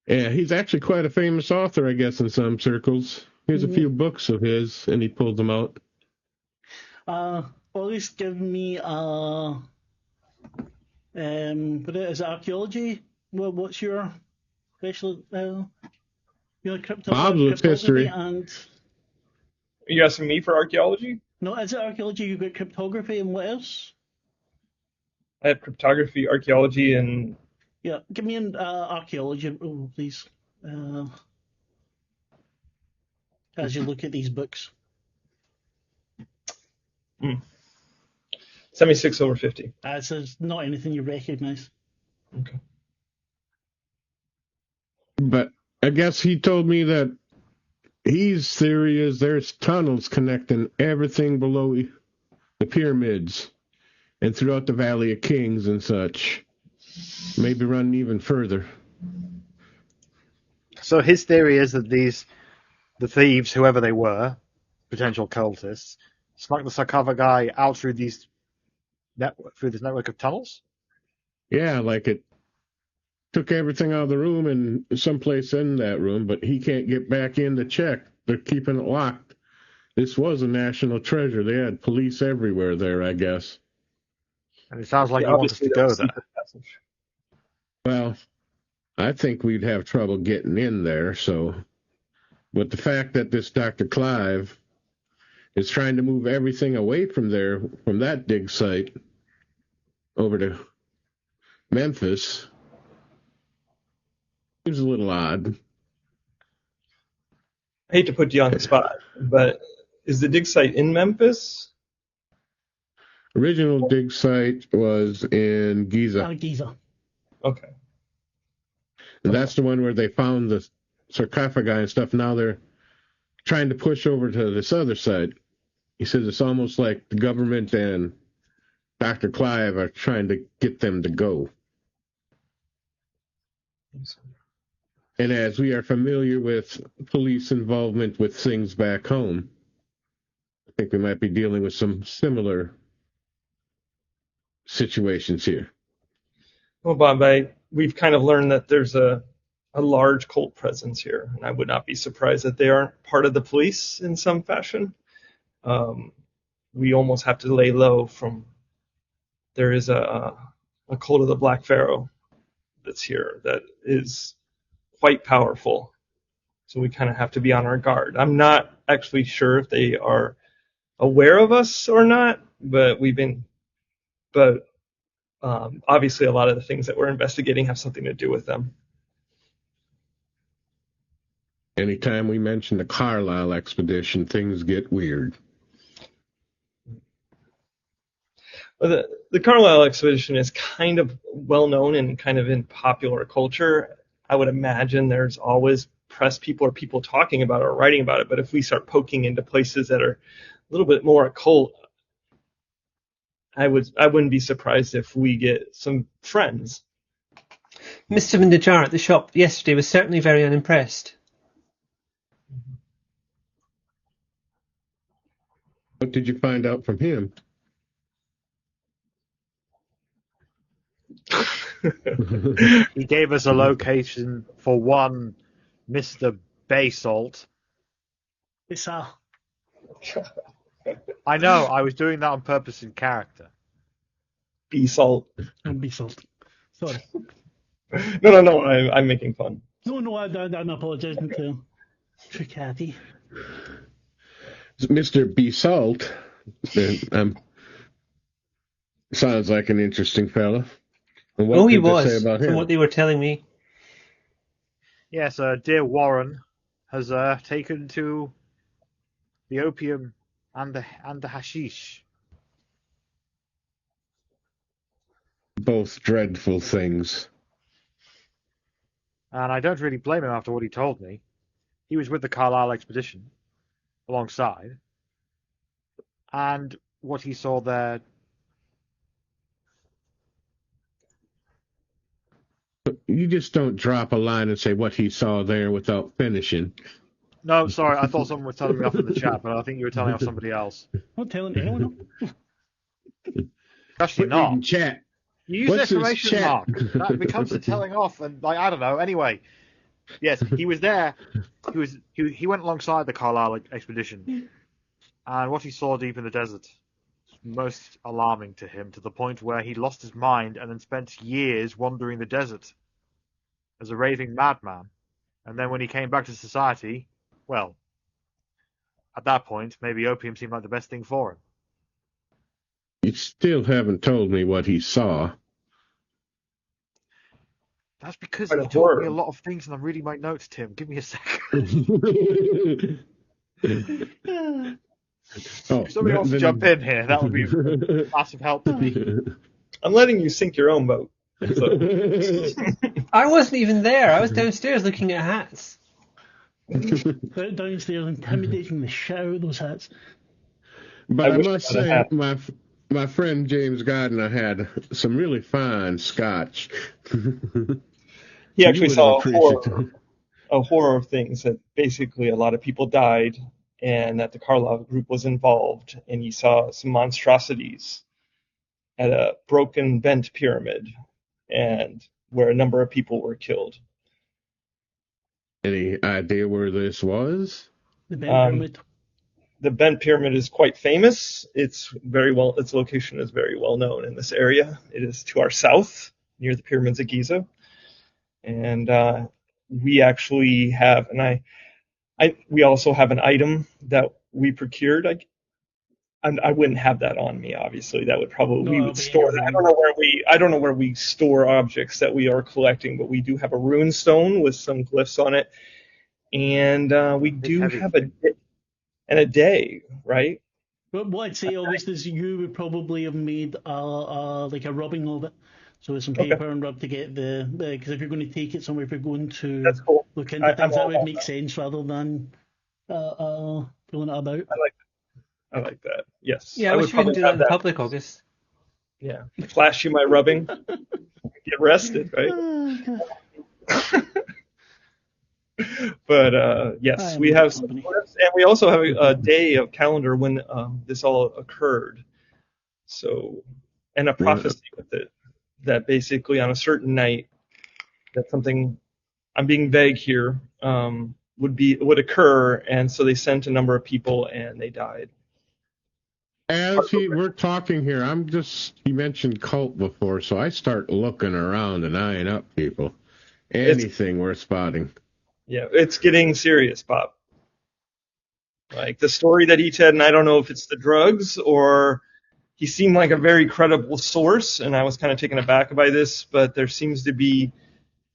Yeah, he's actually quite a famous author, I guess, in some circles. Here's a few books of his, and he pulled them out. Always give me what is it, archaeology? What's your special? Bob's history. And Are you asking me for archaeology? no, is it archaeology? You've got cryptography and what else? I have cryptography, archaeology, and Yeah, give me an archaeology, please. As you look at these books. 76 over 50. It's not anything you recognise. Okay. But I guess he told me that his theory is there's tunnels connecting everything below the pyramids and throughout the Valley of Kings and such. Maybe run even further. So his theory is that the thieves, whoever they were, potential cultists, snuck the sarcophagi out through this network of tunnels? Yeah, like it took everything out of the room and someplace in that room, but he can't get back in to check. They're keeping it locked. This was a national treasure. They had police everywhere there, I guess. And it sounds like you want us to go there. Well, I think we'd have trouble getting in there, so... But the fact that this Dr. Clive is trying to move everything away from there, from that dig site, over to Memphis, seems a little odd. I hate to put you on the spot, but is the dig site in Memphis? Original dig site was in Giza. Giza. Okay. And that's the one where they found the sarcophagi and stuff. Now they're trying to push over to this other side. He says it's almost like the government and Dr. Clive are trying to get them to go. And as we are familiar with police involvement with things back home, I think we might be dealing with some similar situations here. Well, Bob, we've kind of learned that there's a large cult presence here, and I would not be surprised that they aren't part of the police in some fashion. We almost have to lay low from. There is a cult of the Black Pharaoh that's here that is quite powerful, so we kind of have to be on our guard. I'm not actually sure if they are aware of us or not, but obviously a lot of the things that we're investigating have something to do with them. Anytime we mention the Carlisle expedition, things get weird. Well, the Carlisle expedition is kind of well known and kind of in popular culture. I would imagine there's always press people or people talking about it or writing about it. But if we start poking into places that are a little bit more occult, I wouldn't be surprised if we get some friends. Mr. Najar at the shop yesterday was certainly very unimpressed. What did you find out from him? He gave us a location for one Mr. Basalt. Bizarre. I know, I was doing that on purpose in character. Basalt. And Basalt. Sorry. No, I'm making fun. No, I'm apologising to Cathy. Mr. Basalt sounds like an interesting fella. And what He did they was, say about from him? what they were telling me. Yes, dear Warren has taken to the opium and the hashish. Both dreadful things. And I don't really blame him after what he told me. He was with the Carlisle expedition alongside. And what he saw there... You just don't drop a line and say what he saw there without finishing. No, sorry, I thought someone was telling me off in the chat, but I think you were telling off somebody else. I'm not telling anyone. Actually Quit reading not. chat. You use What's his exclamation chat? mark. That becomes a telling off, and I don't know. Anyway, yes, he was there. He went alongside the Carlisle expedition, and what he saw deep in the desert was most alarming to him, to the point where he lost his mind and then spent years wandering the desert as a raving madman. And then when he came back to society, well, at that point, maybe opium seemed like the best thing for him. You still haven't told me what he saw. That's because Quite he a told horror. me a lot of things, and I'm reading my notes, Tim. Give me a second. Oh, If somebody wants to jump in here, that would be a massive help to me. I'm letting you sink your own boat. So, I wasn't even there. I was downstairs looking at hats. Downstairs intimidating the shit out of those hats. But I wish must I had say, my friend James Gardner had some really fine scotch. he actually You saw would a horror of things, that basically a lot of people died and that the Carlisle group was involved, and he saw some monstrosities at a broken, bent pyramid, and where a number of people were killed. Any idea where this was? The Ben Pyramid. The bent pyramid is quite famous. Its location is very well known in this area. It is to our south, near the pyramids of Giza, and we actually have, we also have an item that we procured. I wouldn't have that on me, obviously. That would probably, we would store that. I don't know where we store objects that we are collecting, but we do have a rune stone with some glyphs on it, and we do have a day, right? But what I'd say, August, is you would probably have made like a rubbing of it. So with some paper and rub to get because if you're going to take it somewhere, if you're going to That's cool. look into things, that would make sense rather than pulling it about. I like that. Yes. Yeah, I wish we didn't do that in public, August. Yeah. Flash you my rubbing. Get arrested, right? But yes, we have some clips, and we also have a day of calendar when this all occurred. So, and a prophecy with it, that basically on a certain night, that something, I'm being vague here, would occur, and so they sent a number of people and they died. As we're talking here, you mentioned cult before, so I start looking around and eyeing up people. Anything worth spotting. Yeah, it's getting serious, Bob. Like the story that he said, and I don't know if it's the drugs or he seemed like a very credible source, and I was kind of taken aback by this, but there seems to be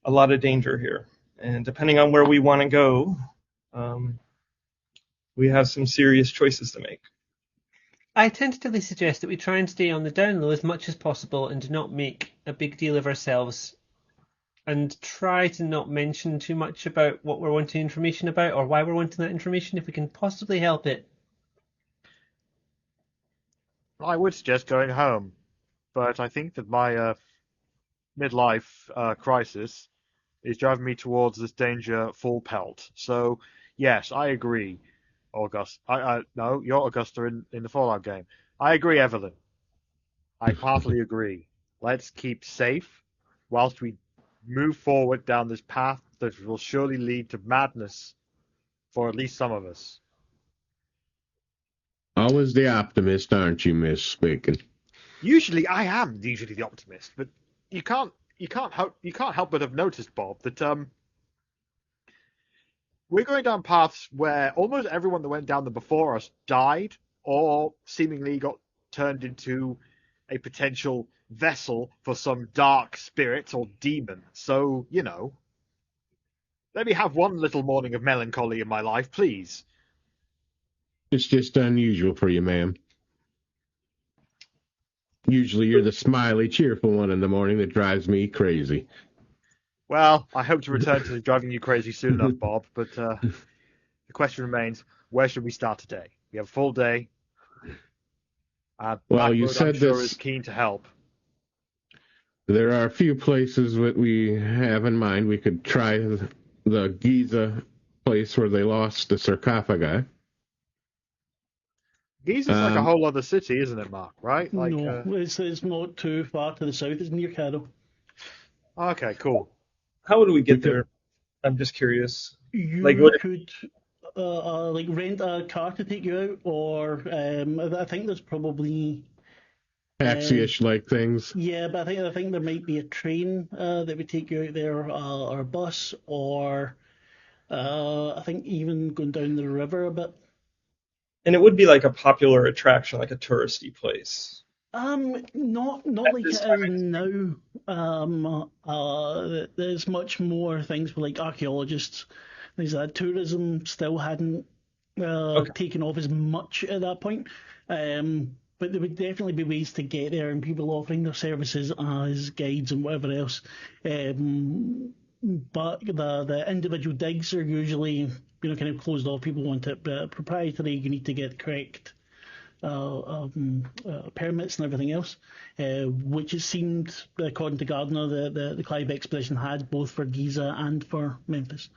a lot of danger here. And depending on where we want to go, we have some serious choices to make. I tentatively suggest that we try and stay on the down low as much as possible and do not make a big deal of ourselves, and try to not mention too much about what we're wanting information about or why we're wanting that information if we can possibly help it. I would suggest going home, but I think that my midlife crisis is driving me towards this danger full pelt. So, yes, I agree, August. No, you're Augusta in the Fallout game. I agree, Evelyn. I heartily agree. Let's keep safe whilst we move forward down this path that will surely lead to madness for at least some of us. Always the optimist, aren't you, Miss Bacon? Usually, I am usually the optimist, but you can't help but have noticed, Bob, that we're going down paths where almost everyone that went down them before us died or seemingly got turned into a potential vessel for some dark spirit or demon. So, let me have one little morning of melancholy in my life, please. It's just unusual for you, ma'am. Usually you're the smiley, cheerful one in the morning that drives me crazy. Well, I hope to return to driving you crazy soon enough, Bob, but the question remains, where should we start today? We have a full day. Well, you Blackbird, said I'm sure, this. is keen to help. There are a few places that we have in mind. We could try the Giza place where they lost the sarcophagi. Giza's like a whole other city, isn't it, Marc? Right? No, it's not too far to the south. It's near Caro. Okay, cool. How would we get there? I'm just curious. You could rent a car to take you out, or I think there's probably taxi-ish like things. Yeah, but I think there might be a train that would take you out there, or a bus, or I think even going down the river a bit. And it would be like a popular attraction, like a touristy place. Not like it is now. There's much more things for like archaeologists. There's that tourism still hadn't taken off as much at that point. But there would definitely be ways to get there, and people offering their services as guides and whatever else. But the individual digs are usually kind of closed off. People want it proprietary. You need to get correct permits and everything else, which it seemed, according to Gardner, the Clive expedition had both for Giza and for Memphis.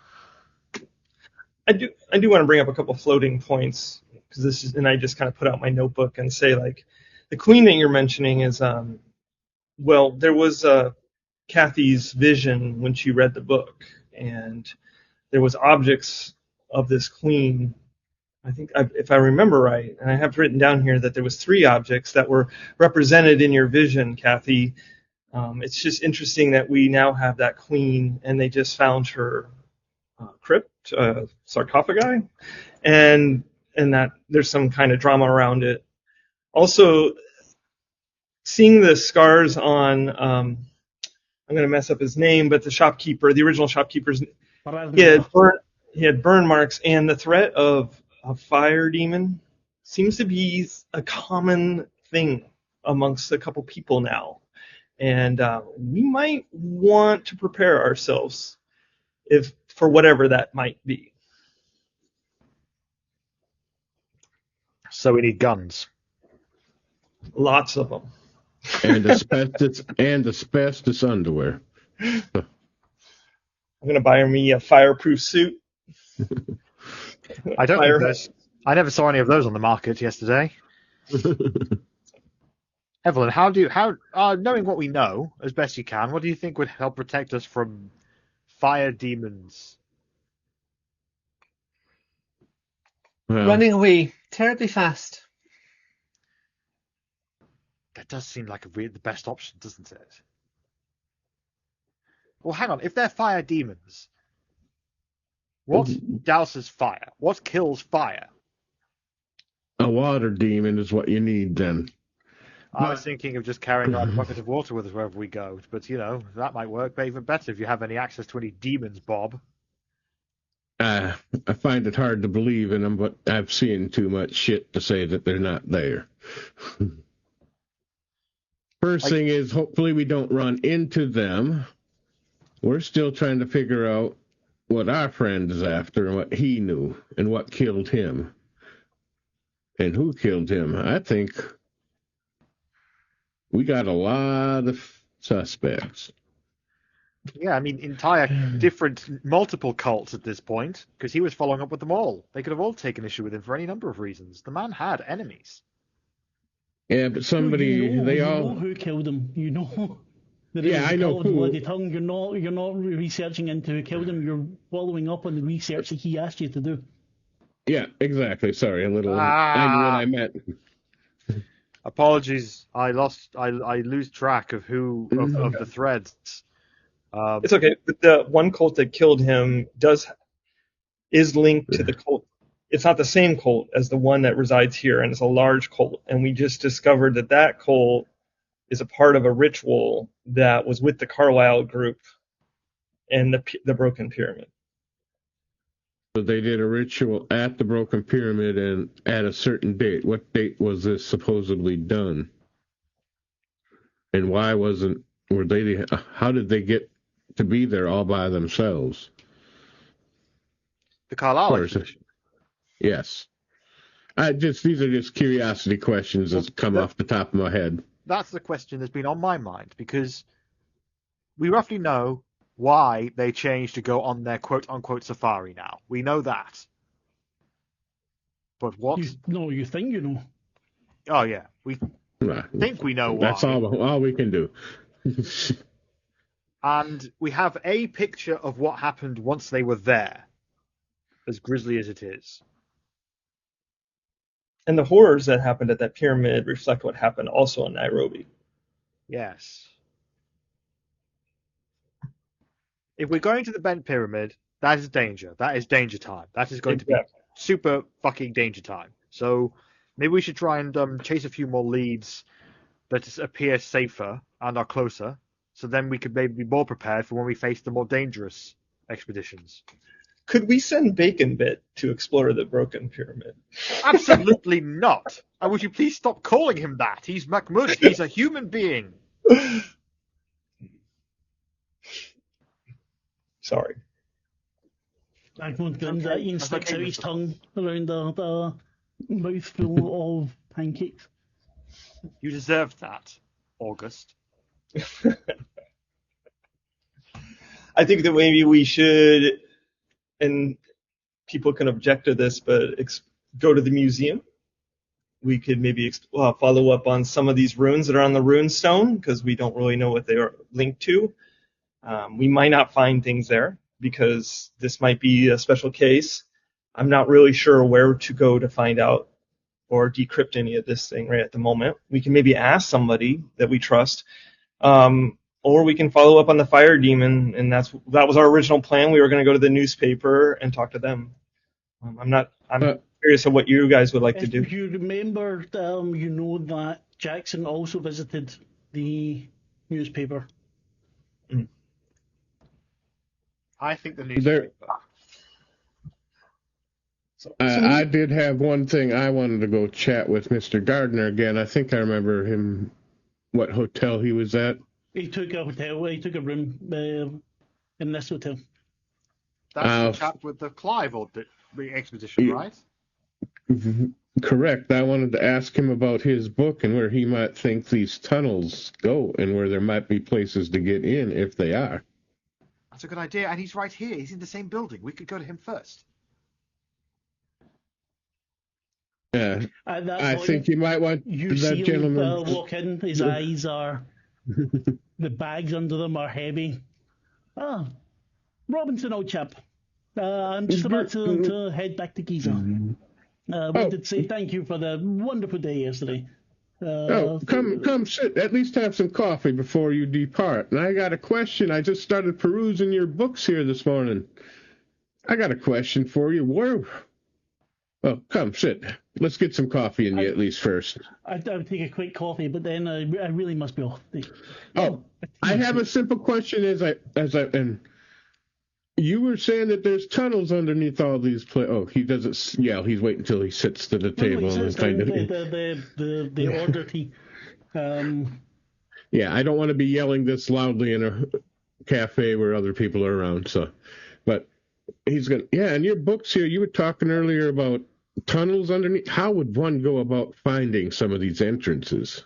I do want to bring up a couple floating points, because this is, and I just kind of put out my notebook and say, like, the queen that you're mentioning is, well, there was Kathy's vision when she read the book, and there was objects of this queen. I think, if I remember right, and I have written down here that there was 3 objects that were represented in your vision, Kathy. It's just interesting that we now have that queen, and they just found her crypt, sarcophagi, and that there's some kind of drama around it. Also, seeing the scars on, I'm going to mess up his name, but the original shopkeeper's, he had burn marks, and the threat of a fire demon seems to be a common thing amongst a couple people now. And we might want to prepare ourselves for whatever that might be. So we need guns. Lots of them. And asbestos underwear. I'm going to buy me a fireproof suit. I I never saw any of those on the market yesterday. Evelyn, knowing what we know as best you can, what do you think would help protect us from fire demons? Well, Running away terribly fast. That does seem like the best option, doesn't it? Well, hang on. If they're fire demons, what douses fire? What kills fire? a water demon is what you need then. I was thinking of just carrying around a bucket of water with us wherever we go, but that might work even better if you have any access to any demons, Bob. I find it hard to believe in them, but I've seen too much shit to say that they're not there. First thing is, hopefully we don't run into them. We're still trying to figure out what our friend is after and what he knew and what killed him. And who killed him. I think we got a lot of suspects. Yeah, I mean, multiple cults at this point, because he was following up with them all. They could have all taken issue with him for any number of reasons. The man had enemies. Yeah, but somebody, you all know who killed him. You know. Yeah, I know who. Bloody tongue. You're not researching into who killed him. You're following up on the research that he asked you to do. Yeah, exactly. Sorry, I knew what I meant. Apologies, I lose track of of the threads. It's okay. The one cult that killed him is linked to the cult. It's not the same cult as the one that resides here, and it's a large cult. And we just discovered that cult is a part of a ritual that was with the Carlisle group and the Broken Pyramid. So they did a ritual at the Broken Pyramid and at a certain date. What date was this supposedly done? And why how did they get to be there all by themselves? The Carlisle expedition. Yes. These are just curiosity questions that come off the top of my head. That's the question that's been on my mind, because we roughly know why they changed to go on their quote-unquote safari now. We know that. But what? You think you know. Oh, yeah. We think we know why. That's all we can do. And we have a picture of what happened once they were there, as grisly as it is. And the horrors that happened at that pyramid reflect what happened also in Nairobi. Yes. If we're going to the Bent Pyramid, that is danger. That is danger time. That is going to be super fucking danger time. So maybe we should try and chase a few more leads that appear safer and are closer. So then we could maybe be more prepared for when we face the more dangerous expeditions. Could we send Bacon Bit to explore the Broken Pyramid? Absolutely not. And would you please stop calling him that? He's Mahmoud. He's a human being. Sorry. Ian sticks out his tongue around the mouthful of pancakes. You deserved that, August. I think that maybe we should, and people can object to this, but go to the museum. We could maybe follow up on some of these runes that are on the rune stone, because we don't really know what they are linked to. We might not find things there, because this might be a special case. I'm not really sure where to go to find out or decrypt any of this thing right at the moment. We can maybe ask somebody that we trust. Or we can follow up on the fire demon, and that was our original plan. We were going to go to the newspaper and talk to them. I'm curious of what you guys would like to do. If you remember, you know that Jackson also visited the newspaper. I think the newspaper. I did have one thing. I wanted to go chat with Mr. Gardner again. I think I remember him, what hotel he was at. He took a hotel. He took a room in this hotel. That's the chap with the Clive expedition, right? Correct. I wanted to ask him about his book and where he might think these tunnels go and where there might be places to get in if they are. That's a good idea, and he's right here. He's in the same building. We could go to him first. Yeah, I think you might want that gentleman. Walk in. His eyes are. The bags under them are heavy. Ah, Robinson, old chap. I'm just about to head back to Giza. Wanted to say thank you for the wonderful day yesterday. Come sit. At least have some coffee before you depart. And I got a question. I just started perusing your books here this morning. I got a question for you. Oh, come sit. Let's get some coffee in you at least first. I would take a quick coffee, but then I really must be off. I have a simple question and You were saying that there's tunnels underneath all these Oh, he doesn't yell. He's waiting until he sits to the table and kind of. The order key. Yeah, I don't want to be yelling this loudly in a cafe where other people are around. So, but he's gonna. Yeah, in your books here, you were talking earlier about tunnels underneath. How would one go about finding some of these entrances?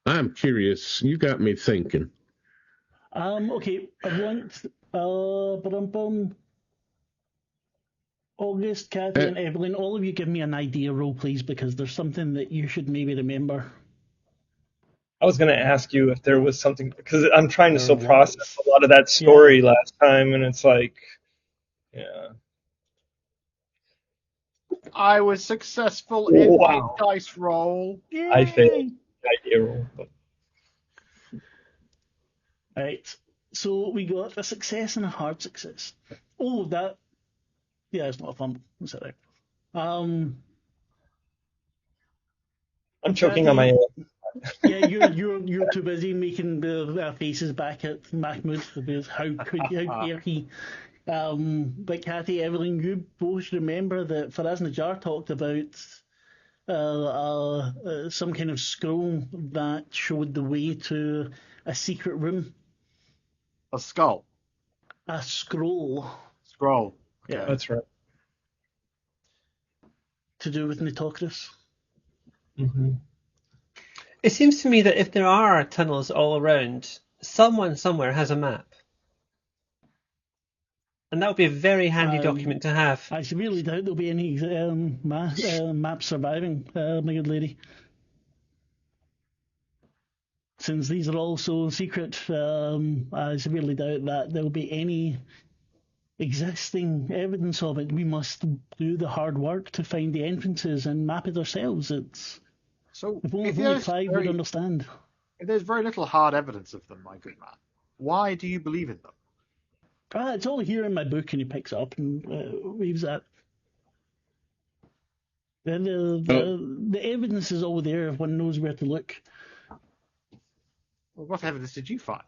I'm curious. You got me thinking. Okay, I want. August, Kathy, and Evelyn, all of you give me an idea roll, please, because there's something that you should maybe remember. I was going to ask you if there was something, because I'm trying to still process a lot of that story last time, and it's like, yeah. I was successful in the dice roll. Yay! I failed the idea roll. But... All right, so we got a success and a hard success. Oh, that. Yeah, it's not a fumble. Is that right? I'm choking on my own. Yeah, you're too busy making the faces back at Mahmoud because how dare he? But Kathy, Evelyn, you both remember that Faraz Najjar talked about some kind of scroll that showed the way to a secret room. A skull. A scroll. Scroll. Yeah, that's right. To do with Nitocris. Mm-hmm. It seems to me that if there are tunnels all around, someone somewhere has a map. And that would be a very handy document to have. I really doubt there'll be any maps surviving, my good lady. Since these are all so secret, I severely doubt that there will be any existing evidence of it. We must do the hard work to find the entrances and map it ourselves. So if only Clive would understand. If there's very little hard evidence of them, my good man, why do you believe in them? It's all here in my book, and he picks it up and waves at. The evidence is all there if one knows where to look. Well, what evidence did you find?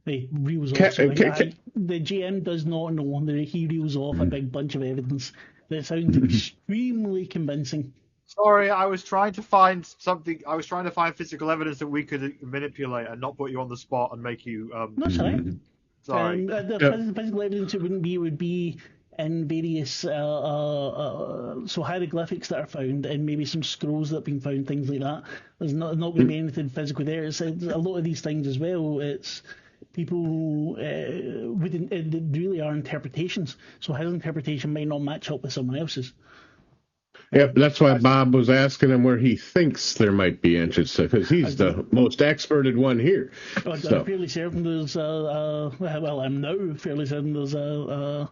He reels off something. The GM does not know. He reels off a big bunch of evidence that sounds extremely convincing. Sorry, I was trying to find something. I was trying to find physical evidence that we could manipulate and not put you on the spot and make you. No, sorry. Sorry. The physical evidence it would be in various so hieroglyphics that are found and maybe some scrolls that have been found, things like that. There's not going to be anything physical there. It's a lot of these things as well. It's people really are interpretations. So his interpretation might not match up with someone else's. Yep, that's why Bob was asking him where he thinks there might be entrances, because he's the most experted one here. I'm fairly certain there's I'm now fairly certain there's an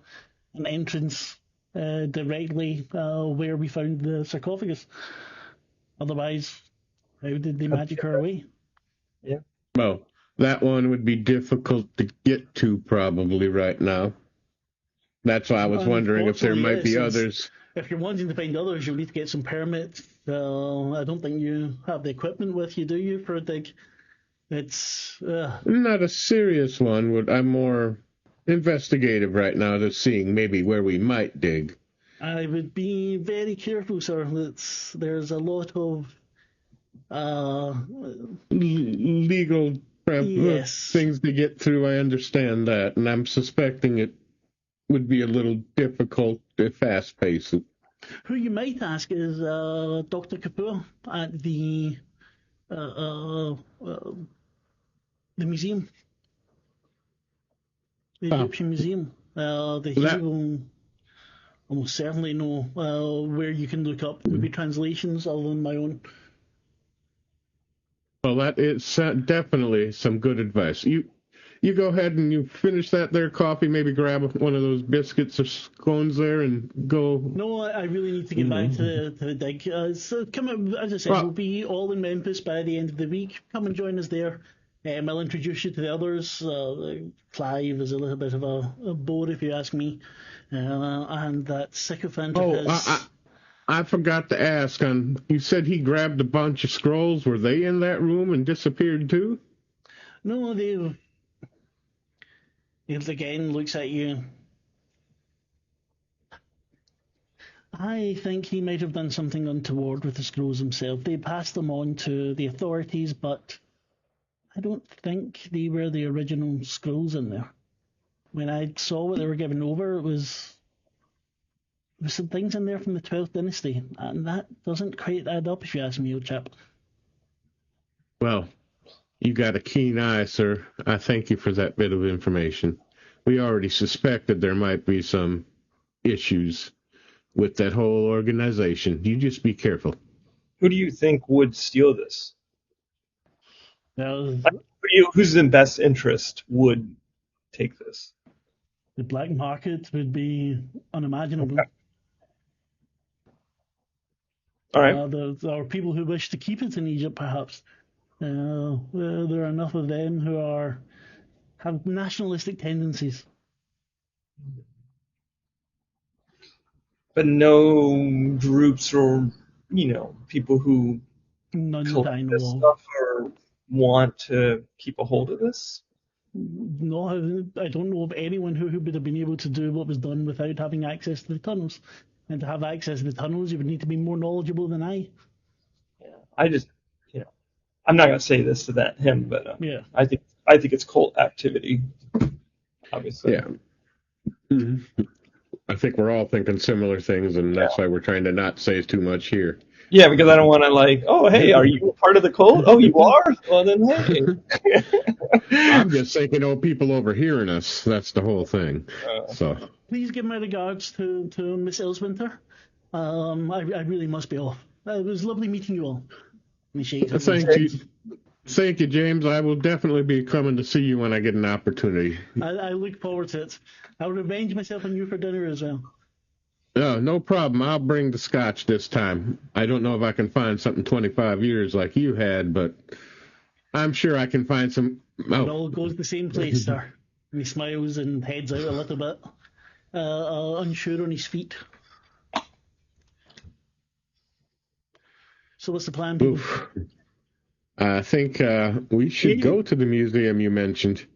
entrance directly where we found the sarcophagus. Otherwise, how did they magic her away? Yeah. Well, that one would be difficult to get to probably right now. That's why I was wondering if there might be others. If you're wanting to find others, you'll need to get some permits. I don't think you have the equipment with you, do you, for a dig? It's not a serious one. I'm more investigative right now to seeing maybe where we might dig. I would be very careful, sir. There's a lot of legal things to get through. I understand that, and I'm suspecting it would be a little difficult to fast-pace it. Who you might ask is Dr. Kapoor at the museum, the Egyptian Museum. He will almost certainly know where you can look up maybe translations other than my own. Well, that is definitely some good advice. You go ahead and you finish that there coffee, maybe grab one of those biscuits or scones there and go. No, I really need to get back to the dig. So come, as I said, we'll be all in Memphis by the end of the week. Come and join us there. I'll introduce you to the others. Clive is a little bit of a bore, if you ask me. And that sycophant of his... I forgot to ask. You said he grabbed a bunch of scrolls. Were they in that room and disappeared too? No, He again looks at you. I think he might have done something untoward with the scrolls himself. They passed them on to the authorities, but I don't think they were the original scrolls in there. When I saw what they were given over, there was some things in there from the 12th dynasty, and that doesn't quite add up, if you ask me, old chap. Well, you got a keen eye, sir. I thank you for that bit of information. We already suspected there might be some issues with that whole organization. You just be careful. Who do you think would steal this? Well, Who's in best interest would take this? the black market would be unimaginable. Okay. All right. There are people who wish to keep it in Egypt, perhaps. There are enough of them who have nationalistic tendencies. But no groups or, people who None that I collect know this of. stuff or want to keep a hold of this? No, I don't know of anyone who would have been able to do what was done without having access to the tunnels. And to have access to the tunnels, you would need to be more knowledgeable than I. Yeah. I just, I'm not going to say this to him, but Yeah. I think it's cult activity, obviously. Yeah. Mm-hmm. I think we're all thinking similar things, and that's why we're trying to not say too much here. Yeah, because I don't want to oh, hey, are you a part of the cult? Oh, you are? Well, then, hey. I'm just thinking, people overhearing us. That's the whole thing. So Please give my regards to Miss Elswinter. I really must be off. It was lovely meeting you all. Thank you, James. I will definitely be coming to see you when I get an opportunity. I look forward to it. I'll revenge myself on you for dinner as well. No problem. I'll bring the scotch this time. I don't know if I can find something 25 years like you had, but I'm sure I can find some. Oh. It all goes to the same place, sir. And he smiles and heads out a little bit, unsure on his feet. So what's the plan, people? Oof. I think we should go to the museum you mentioned.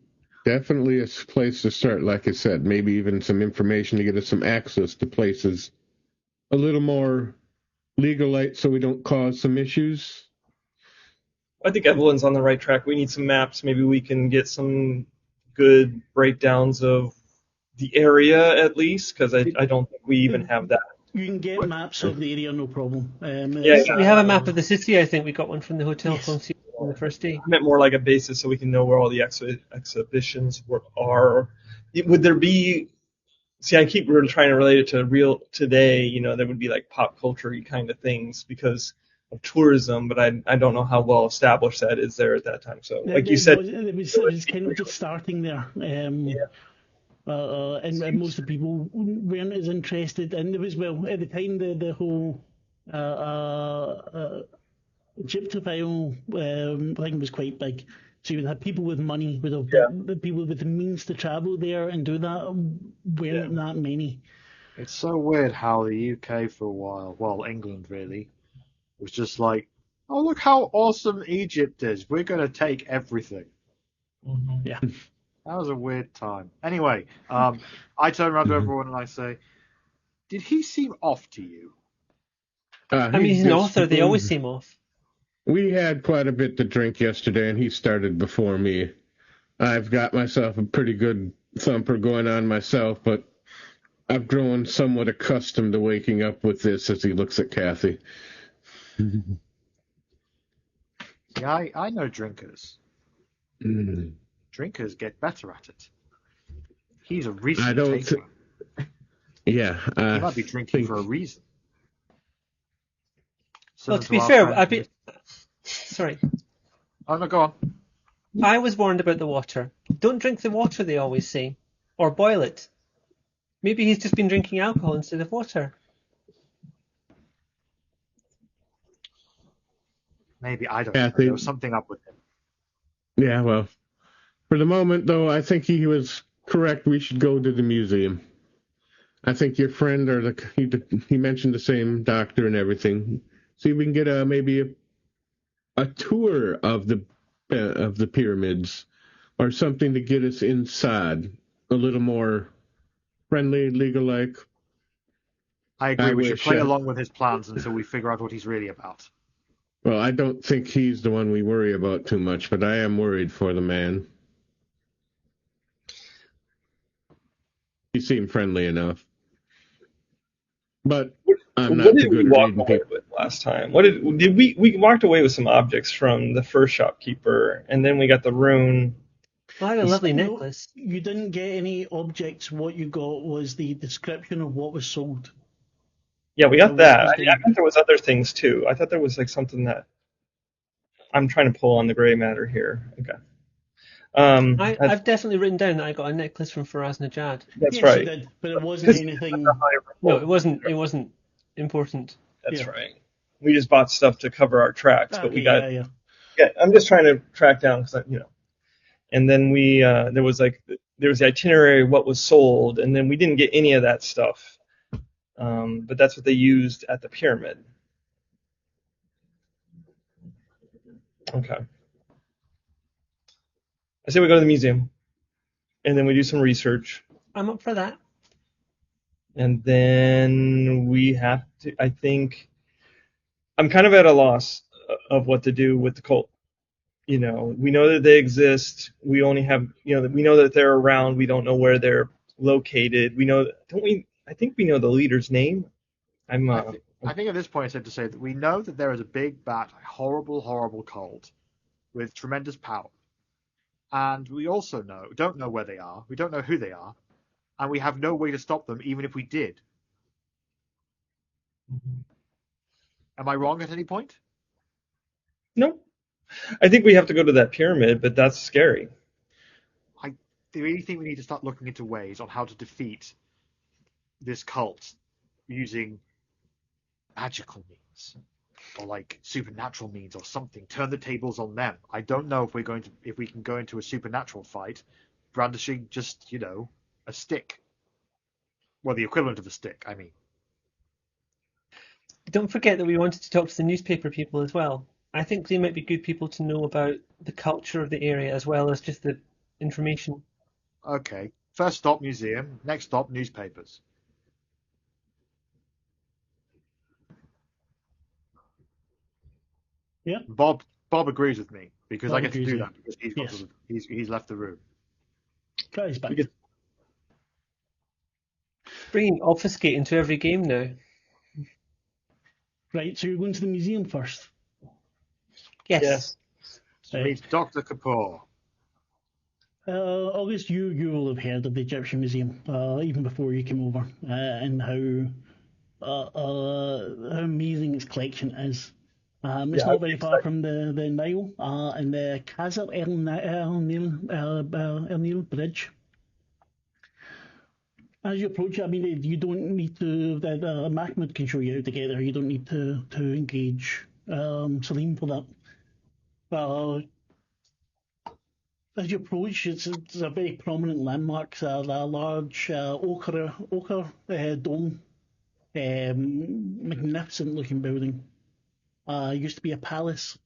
Definitely a place to start, like I said. Maybe even some information to get us some access to places a little more legal-like so we don't cause some issues. I think Evelyn's on the right track. We need some maps. Maybe we can get some good breakdowns of the area at least, because I don't think we even have that. You can get maps of the area, no problem. We have a map of the city. I think we got one from the hotel concierge on the first day. I meant more like a basis so we can know where all the exhibitions are. Would there be? See, I keep trying to relate it to real today. There would be like pop culture kind of things because of tourism, but I don't know how well established that is there at that time. So, like you said, it was kind of just starting there. And most of the people weren't as interested. And it was, at the time, the whole Egyptophile thing was quite big. So you would have people with money, the people with the means to travel there and do that weren't that many. It's so weird how the UK for a while, well, England really, was just like, oh, look how awesome Egypt is. We're going to take everything. Mm-hmm. Yeah. That was a weird time. Anyway, I turn around to everyone and I say, did he seem off to you? He's an author. They always seem off. We had quite a bit to drink yesterday, and he started before me. I've got myself a pretty good thumper going on myself, but I've grown somewhat accustomed to waking up with this as he looks at Kathy. Yeah, I know drinkers. Mm. Drinkers get better at it. He's a recent taker. Yeah. He might be drinking for a reason. Well, to be fair, Sorry. Oh, no, go on. I was warned about the water. Don't drink the water, they always say. Or boil it. Maybe he's just been drinking alcohol instead of water. Maybe, I don't know. There was something up with him. Yeah, well, for the moment, though, I think he was correct. We should go to the museum. I think your friend, he mentioned the same doctor and everything. See if we can get maybe a tour of the pyramids or something to get us inside a little more friendly, legal-like. I agree. We should wish, play yeah. along with his plans until we figure out what he's really about. Well, I don't think he's the one we worry about too much, but I am worried for the man. He seemed friendly enough. But I'm What not too did we good at walk reading away people. with last time? What did we walked away with some objects from the first shopkeeper, and then we got the rune. Well, I had a lovely No, necklace. you didn't get any objects. What you got was the description of what was sold. Yeah, we So got what that. was I the thought there was other things too. I thought there was like something that I'm trying to pull on the gray matter here. Okay. I've definitely written down that I got a necklace from Faraz Najad. That's yes, right. you did, but it wasn't anything. No, it wasn't. It wasn't important. That's Yeah. right. We just bought stuff to cover our tracks, but we got. yeah. Yeah, I'm just trying to track down because And then we there was the itinerary of what was sold, and then we didn't get any of that stuff. But that's what they used at the pyramid. Okay. I say we go to the museum, and then we do some research, I'm up for that. and then we have to. I think I'm kind of at a loss of what to do with the cult. We know that they exist. We only have, we know that they're around. We don't know where they're located. We know, don't we? I think we know the leader's name. I think at this point it's safe to say that we know that there is a big, bad, horrible, horrible cult with tremendous power. And we also don't know where they are. We don't know who they are. And we have no way to stop them, even if we did. Am I wrong at any point? No. I think we have to go to that pyramid, but that's scary. I really think we need to start looking into ways on how to defeat this cult using magical means or like supernatural means or something. Turn the tables on them. I don't know if we can go into a supernatural fight brandishing just a stick. Well, the equivalent of a stick, I mean. Don't forget that we wanted to talk to the newspaper people as well. I think they might be good people to know about the culture of the area as well as just the information. Okay. First stop, museum. Next stop, newspapers. Yeah. Bob agrees with me because Bob I get to agrees do with that because he's left the room. Tries back. Bringing obfuscate into every game now. Right, so you're going to the museum first. Yes. To meet Dr. Kapoor. August, you will have heard of the Egyptian Museum even before you came over, and how amazing its collection is. It's not very far from the Nile and the Qasr El Nil Bridge. As you approach it, I mean, you don't need to. Mahmoud can show you how to get there. You don't need to engage Salim for that. As you approach, it's a very prominent landmark. It's a large ochre dome, magnificent-looking building. Used to be a palace.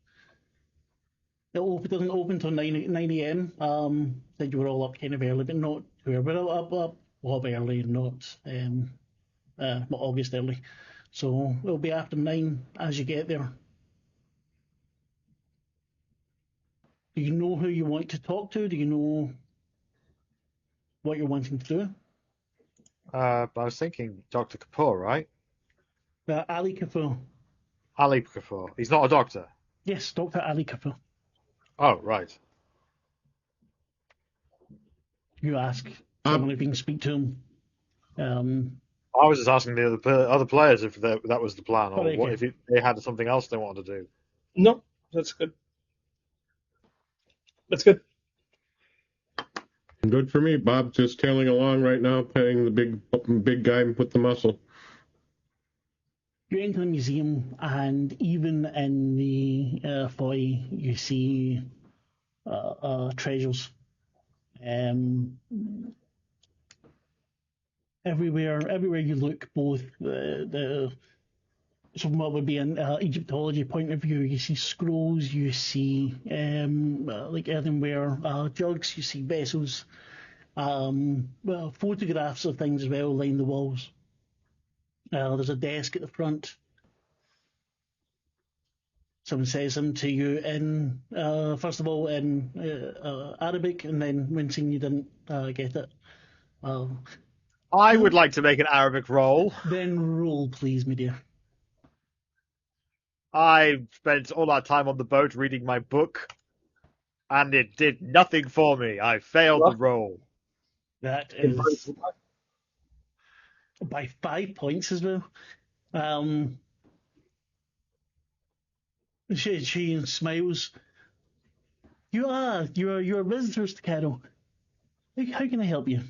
It doesn't open till 9 a.m. Said you were all up kind of early, but not too early. We're up early, not August early. So it'll be after 9 as you get there. Do you know who you want to talk to? Do you know what you're wanting to do? I was thinking Dr. Kapoor, right? Ali Kapoor. Ali Kapoor. He's not a doctor. Yes, Dr. Ali Kapoor. Oh, right. You ask someone if you can speak to him. I was just asking the other players if that was the plan, or Okay. what if they had something else they wanted to do. No, that's good. That's good. Good for me. Bob's just tailing along right now, playing the big guy with the muscle. You enter the museum, and even in the foyer, you see treasures. Everywhere you look, both from what would be an Egyptology point of view, you see scrolls, you see like earthenware jugs, you see vessels, photographs of things as well line the walls. There's a desk at the front. Someone says them to you in, first of all, in Arabic, and then wincing you didn't get it. I would like to make an Arabic roll. Then roll, please, my dear. I spent all that time on the boat reading my book, and it did nothing for me. I failed the roll. That is by 5 points as well. She smiles. You are visitors to Carol. How can I help you?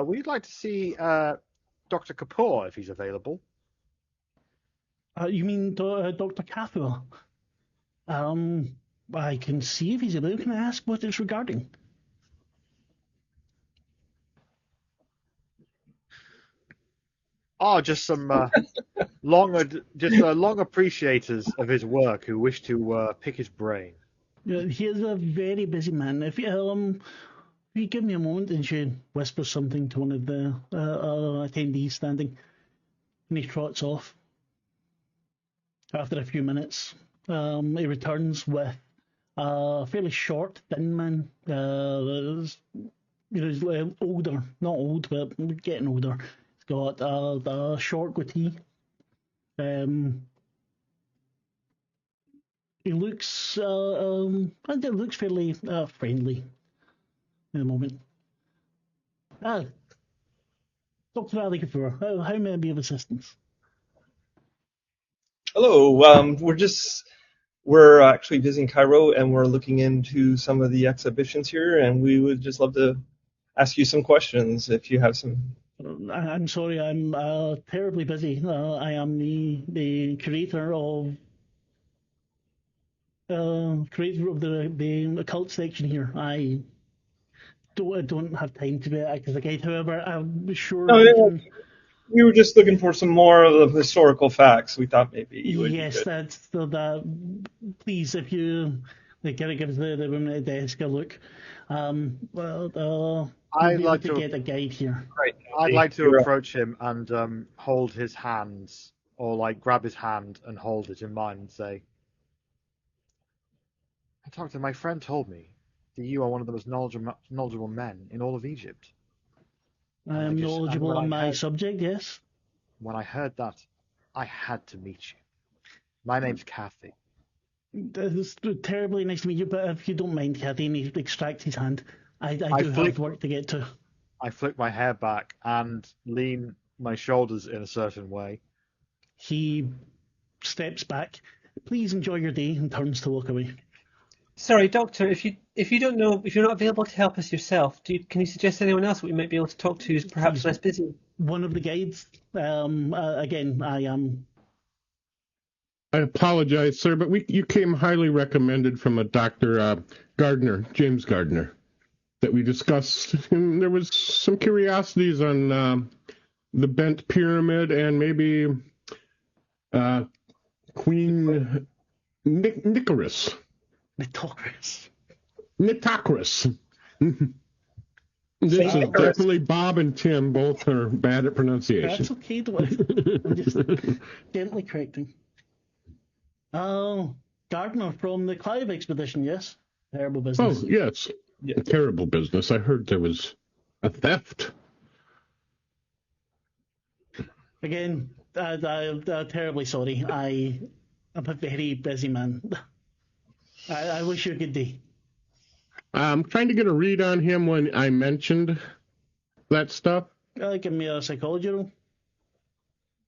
We'd like to see Dr. Kapoor if he's available. You mean Dr. Kapoor? I can see if he's available. Can I ask what it's regarding? Oh, just some long appreciators of his work who wish to pick his brain. He is a very busy man. If you give me a moment, and she whispers something to one of the attendees standing, and he trots off. After a few minutes, he returns with a fairly short, thin man. He's older, not old, but getting older. He's got a short goatee. He looks fairly friendly in the moment. Dr. Ali Kapoor, how may I be of assistance? Hello. We're actually visiting Cairo, and we're looking into some of the exhibitions here, and we would just love to ask you some questions if you have some. I'm sorry, I'm terribly busy. I am the curator of the occult section here. I don't have time to act as a guide. However, I'm sure. We were just looking for some more of the historical facts. We thought maybe you would. Yes, that's that. Please, if you give the woman at the desk a look. I'd like to get a guide here. Right. I'd like to approach him and hold his hands, or like grab his hand and hold it in mine and say, "Doctor, my friend told me that you are one of the most knowledgeable men in all of Egypt." I am knowledgeable on my subject, yes. When I heard that, I had to meet you. My name's Kathy. It's terribly nice to meet you, but if you don't mind, Kathy, and he extracts his hand, I do have work to get to. I flick my hair back and lean my shoulders in a certain way. He steps back. Please enjoy your day, and turns to walk away. Sorry, Doctor, if you don't know, if you're not available to help us yourself, can you suggest anyone else we might be able to talk to who's perhaps less busy? One of the guides. Again, I am. I apologize, sir, but you came highly recommended from a Dr. Gardner, James Gardner, that we discussed. And there was some curiosities on the bent pyramid and maybe Queen Nitocris. Nitocris. This is definitely Bob and Tim. Both are bad at pronunciation. That's okay. I'm just gently correcting. Oh, Gardner from the Clive expedition, yes? Terrible business. Oh, yes. Yeah. Terrible business. I heard there was a theft. Again, I'm terribly sorry. I'm a very busy man. I wish you a good day. I'm trying to get a read on him when I mentioned that stuff. Give me a psychology roll.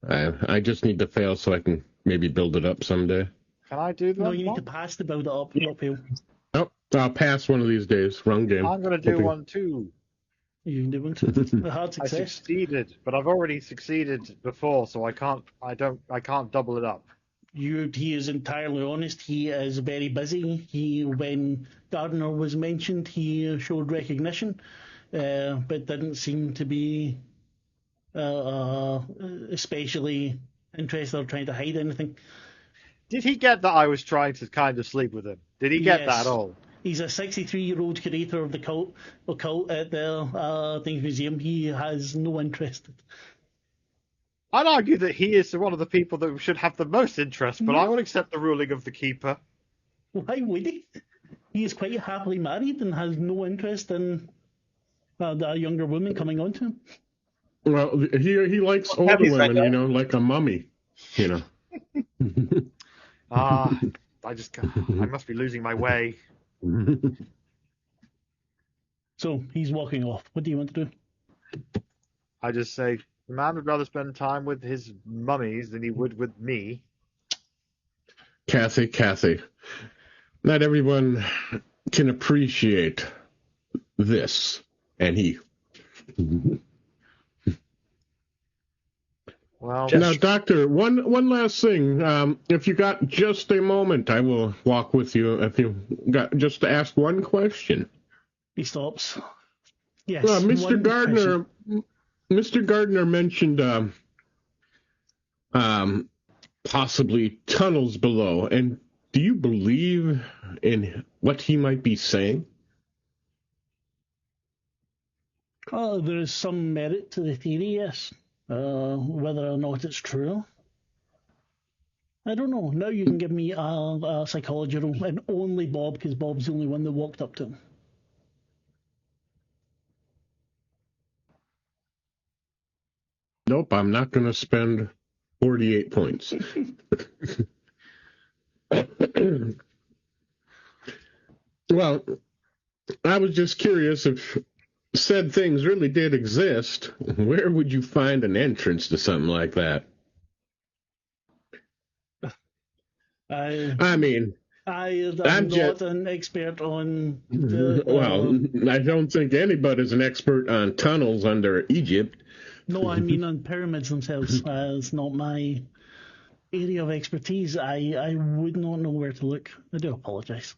I just need to fail so I can maybe build it up someday. Can I do that? No, you need to pass to build it up. Not fail. Oh, I'll pass one of these days. Wrong game. I'm going to do one too. You can do one too. A hard success. I succeeded, but I've already succeeded before, so I can't double it up. He is entirely honest. He is very busy. When Gardner was mentioned, he showed recognition, but didn't seem to be especially interested or trying to hide anything. Did he get that I was trying to kind of sleep with him? Did he get that at all? He's a 63-year-old curator of the occult at the things museum. He has no interest. I'd argue that he is one of the people that should have the most interest, but I will accept the ruling of the keeper. Why would he? He is quite happily married and has no interest in a younger woman coming on to him. Well, he likes older women, like a mummy, I must be losing my way. So he's walking off. What do you want to do? I just say, the man would rather spend time with his mummies than he would with me. Kathy. Not everyone can appreciate this. And he. Well, now, Doctor, one last thing. If you got just a moment, I will walk with you. If you got just to ask one question. He stops. Yes. Mr. Gardner. Question. Mr. Gardner mentioned possibly tunnels below. And do you believe in what he might be saying? There is some merit to the theory, yes. Whether or not it's true, I don't know. Now you can give me a psychology roll, and only Bob, because Bob's the only one that walked up to him. Nope, I'm not going to spend 48 points. Well, I was just curious if said things really did exist, where would you find an entrance to something like that? I'm not an expert on the... Well, I don't think anybody's an expert on tunnels under Egypt. No, I mean on pyramids themselves. It's not my area of expertise. I would not know where to look. I do apologize.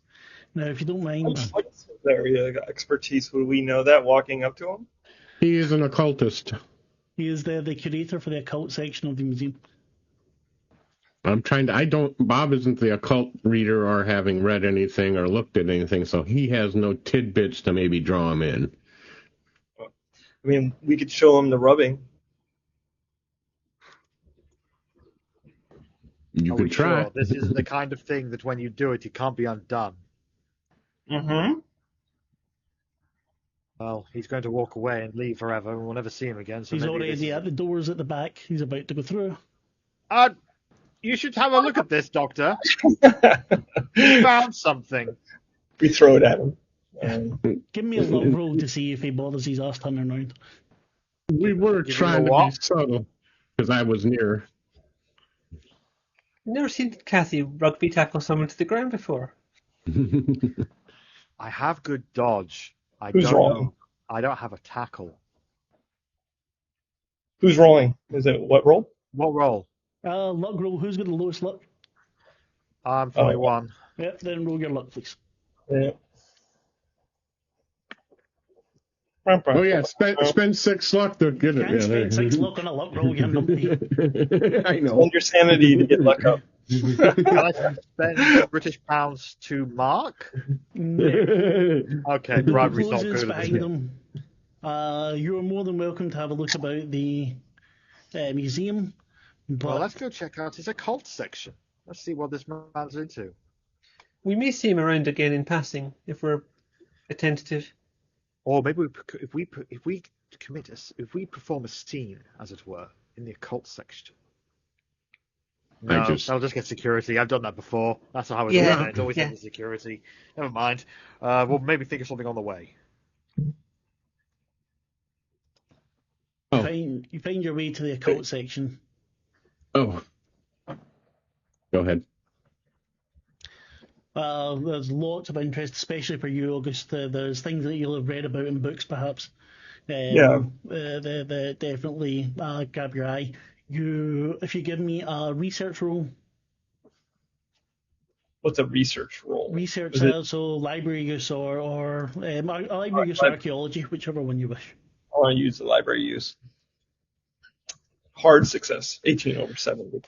Now, if you don't mind... What's his area of expertise? Would we know that walking up to him? He is an occultist. He is the curator for the occult section of the museum. Bob isn't the occult reader or having read anything or looked at anything, so he has no tidbits to maybe draw him in. I mean, we could show him the rubbing. You could try. Sure? This isn't the kind of thing that when you do it, you can't be undone. Mm-hmm. Well, he's going to walk away and leave forever, and we'll never see him again. So he's already at the doors at the back. He's about to go through. You should have a look at this, Doctor. He found something. We throw it at him. Give me a luck roll to see if he bothers his ass turning around. We were trying to be subtle, because I was near. Never seen Kathy rugby tackle someone to the ground before. I have good dodge. Who's rolling? I don't have a tackle. Who's rolling? Is it what roll? What roll? Luck roll. Who's got the lowest luck? I'm 41. Yep, then roll your luck, please. Yeah. Oh, yeah, spend 6 luck to get it. Can't spend 6 luck on a luck roll, you numpty. I know. Spend your sanity to get luck up. Can I spend British pounds to Marc? Okay, bribery's not good. Behind them. You're more than welcome to have a look about the museum. But well, let's go check out his occult section. Let's see what this man's into. We may see him around again in passing if we're attentive. Or maybe if we perform a scene, as it were, in the occult section. No, I'll just get security. I've done that before. That's how it's done. It's always under security. Never mind. We'll maybe think of something on the way. You find your way to the occult section. Oh. Go ahead. There's lots of interest, especially for you, August. There's things that you'll have read about in books, perhaps. They definitely grab your eye. If you give me a research roll. What's a research roll? Research, so library use or library use or archaeology, whichever one you wish. I want to use the library use. Hard success, 18 over 70.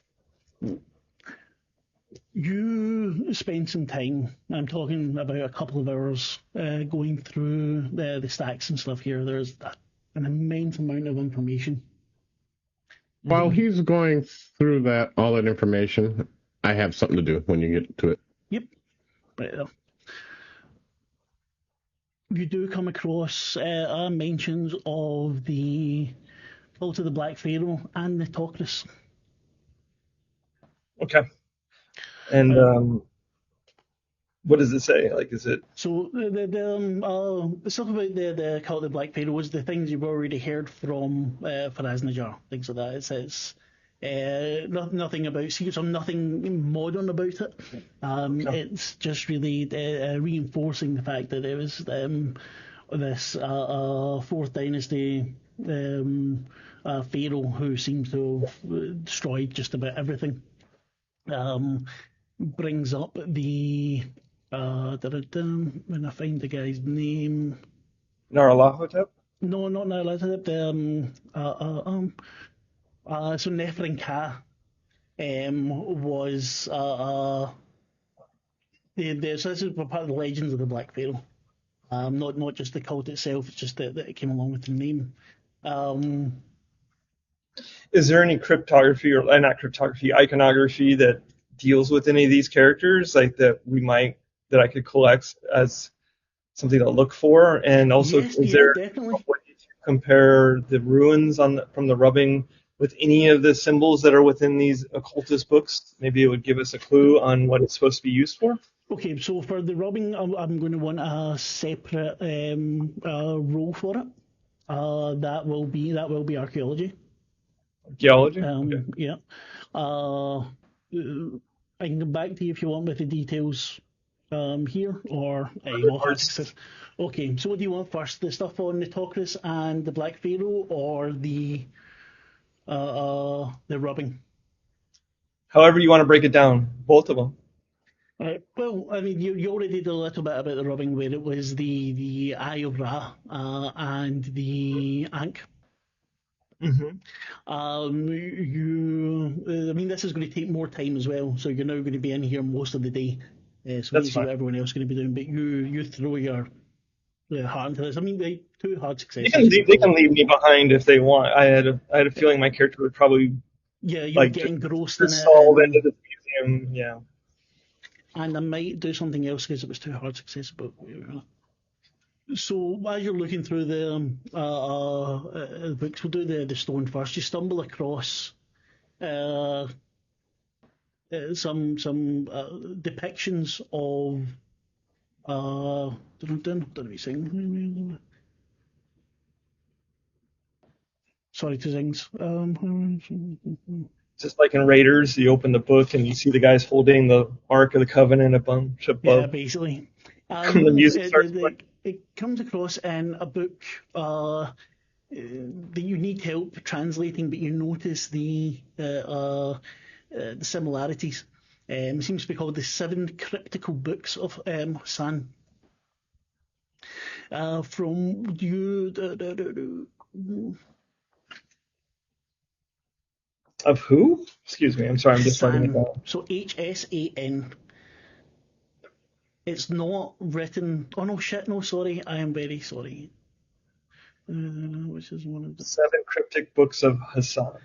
You spend some time, I'm talking about a couple of hours, going through the stacks and stuff here. There's an immense amount of information. While he's going through all that information, I have something to do when you get to it. Yep. Right there. You do come across mentions of the Cult of the Black Pharaoh and the Tokris. Okay. And what does it say? Like, is it? So the stuff about the Cult of the Black Pharaoh was the things you've already heard from Faraz Najjar, things like that. It says nothing about secrets or nothing modern about it. It's just really reinforcing the fact that there was this fourth dynasty pharaoh who seems to have destroyed just about everything. Brings up the when I find the guy's name. Nyarlathotep? No, not Nyarlathotep. So Neferin Ka was so this is part of the legends of the Black Pharaoh. Not just the cult itself, it's just that it came along with the name. Is there any cryptography or not cryptography, iconography that deals with any of these characters, like that I could collect as something to look for? And also, Yes, is there definitely. a way to compare the ruins from the rubbing with any of the symbols that are within these occultist books? Maybe it would give us a clue on what it's supposed to be used for. Okay, so for the rubbing, I'm going to want a separate role for it. That will be archaeology. Archaeology? Okay. Yeah. I can come back to you if you want with the details here, or okay. So what do you want first? The stuff on the Tokris and the Black Pharaoh, or the rubbing? However you want to break it down, both of them. Well, I mean, you already did a little bit about the rubbing, where it was the Eye of Ra and the Ankh. Mm-hmm. I mean, this is going to take more time as well, so you're now going to be in here most of the day. So we see what everyone else is going to be doing, but you throw your heart into this. I mean, they 2 hard successes. They can leave me behind if they want. I had a feeling my character would probably you would get engrossed in it. Into the museum, yeah. And I might do something else because it was 2 hard successes, but so as you're looking through the books, we'll do the stone first. You stumble across some depictions of don't know sing. Sorry, 2 things. Just like in Raiders, you open the book and you see the guys holding the Ark of the Covenant a bunch above. Yeah, basically. The music starts playing. It comes across in a book that you need help translating, but you notice the similarities. It seems to be called the 7 Cryptical Books of Hassan. From you. Of who? Excuse me, I'm sorry, I'm just writing it down. So Hsan. It's not written. Oh no, shit! No, sorry. I am very sorry. Which is one of the 7 Cryptic Books of Hassan.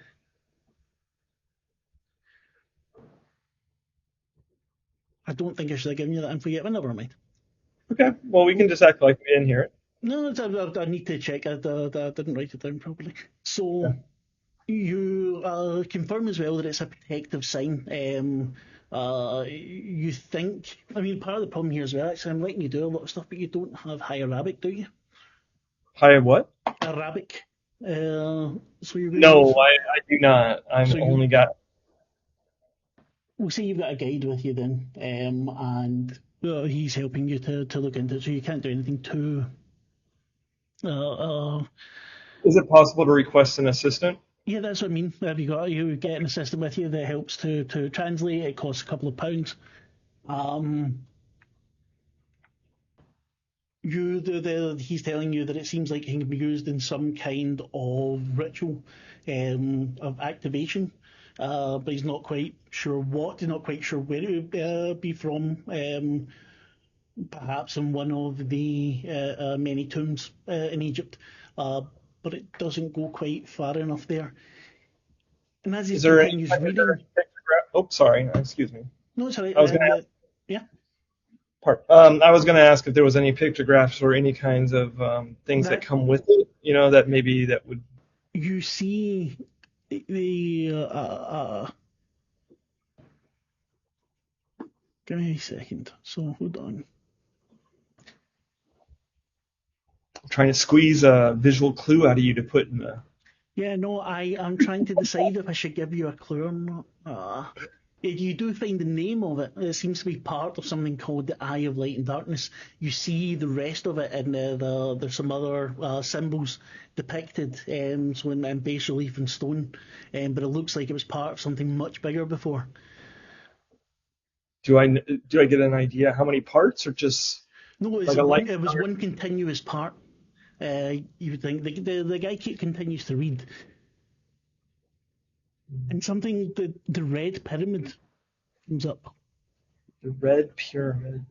I don't think I should have given you that info yet, but never mind. Okay, well, we can just act like we didn't hear it. No, I need to check. I didn't write it down properly. So you confirm as well that it's a protective sign. You think, I mean, part of the problem here as well, actually, I'm letting you do a lot of stuff, but you don't have high Arabic, do you? High what? Arabic. So you're No, I do not. I've only got. We'll say you've got a guide with you then, and he's helping you to look into it, so you can't do anything too. Is it possible to request an assistant? Yeah, that's what I mean. Have you get an assistant with you that helps to translate? It costs a couple of pounds. He's telling you that it seems like it can be used in some kind of ritual of activation. but he's not quite sure what. He's not quite sure where it would be from. Perhaps in one of the many tombs in Egypt, but it doesn't go quite far enough there. And as he Is there any continues kind of reading, pictograph? Oh, sorry. Excuse me. no, it's all right. I was gonna ask. Yeah. I was going to ask if there was any pictographs or any kinds of things that come with it. That maybe that would. You see the give me a second. So hold on. I'm trying to squeeze a visual clue out of you to put in the. Yeah, no, I am trying to decide if I should give you a clue or not. If you do find the name of it, it seems to be part of something called the Eye of Light and Darkness. You see the rest of it, and there's some other symbols depicted, so in bas relief and stone, but it looks like it was part of something much bigger before. Do I get an idea how many parts, or just No, like a light? it was one continuous part. You would think the guy continues to read, and something the red pyramid comes up. The red pyramid.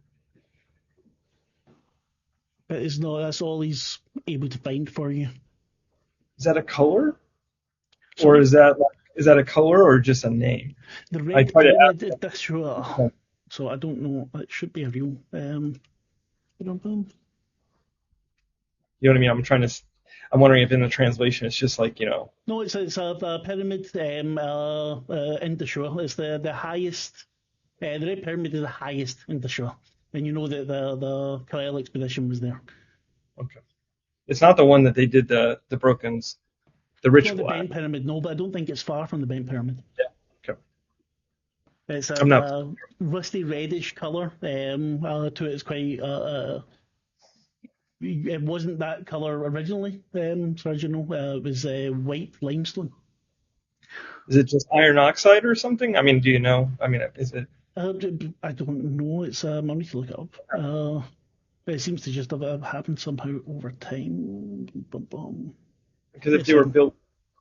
But it's not. That's all he's able to find for you. Is that a color, or is that a color or just a name? The I red try to pyramid is this sure. So I don't know. It should be a real. You know what I mean? I'm wondering if in the translation it's just like No, it's a pyramid in the shore. It's the highest. The red pyramid is the highest in the shore, and you know that the Kyle expedition was there. Okay. It's not the one that they did the Brokens, the Not ritual the at. bent pyramid, no, but I don't think it's far from the bent pyramid. Yeah. Okay. It's I'm not. a rusty reddish colour to it. It's quite. It wasn't that colour originally. It was white limestone. Is it just iron oxide or something? I mean, do you know? I mean, is it? I don't know. It's I need to look it up. But it seems to just have happened somehow over time. Because if they were built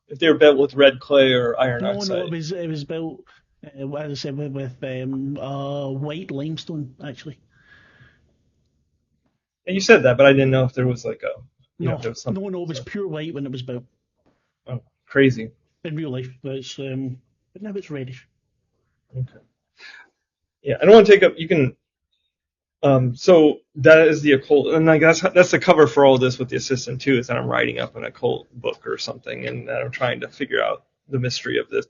with red clay or iron No, oxide. it was built. As I said, with white limestone actually. And you said that, but I didn't know if there was like if there was something. No, it was pure white when it was built Oh, crazy. in real life. But now it's reddish. Okay. Yeah, I don't want to take up. You can. So that is the occult, and I guess that's the cover for all this with the assistant too. Is that I'm writing up an occult book or something, and I'm trying to figure out the mystery of this.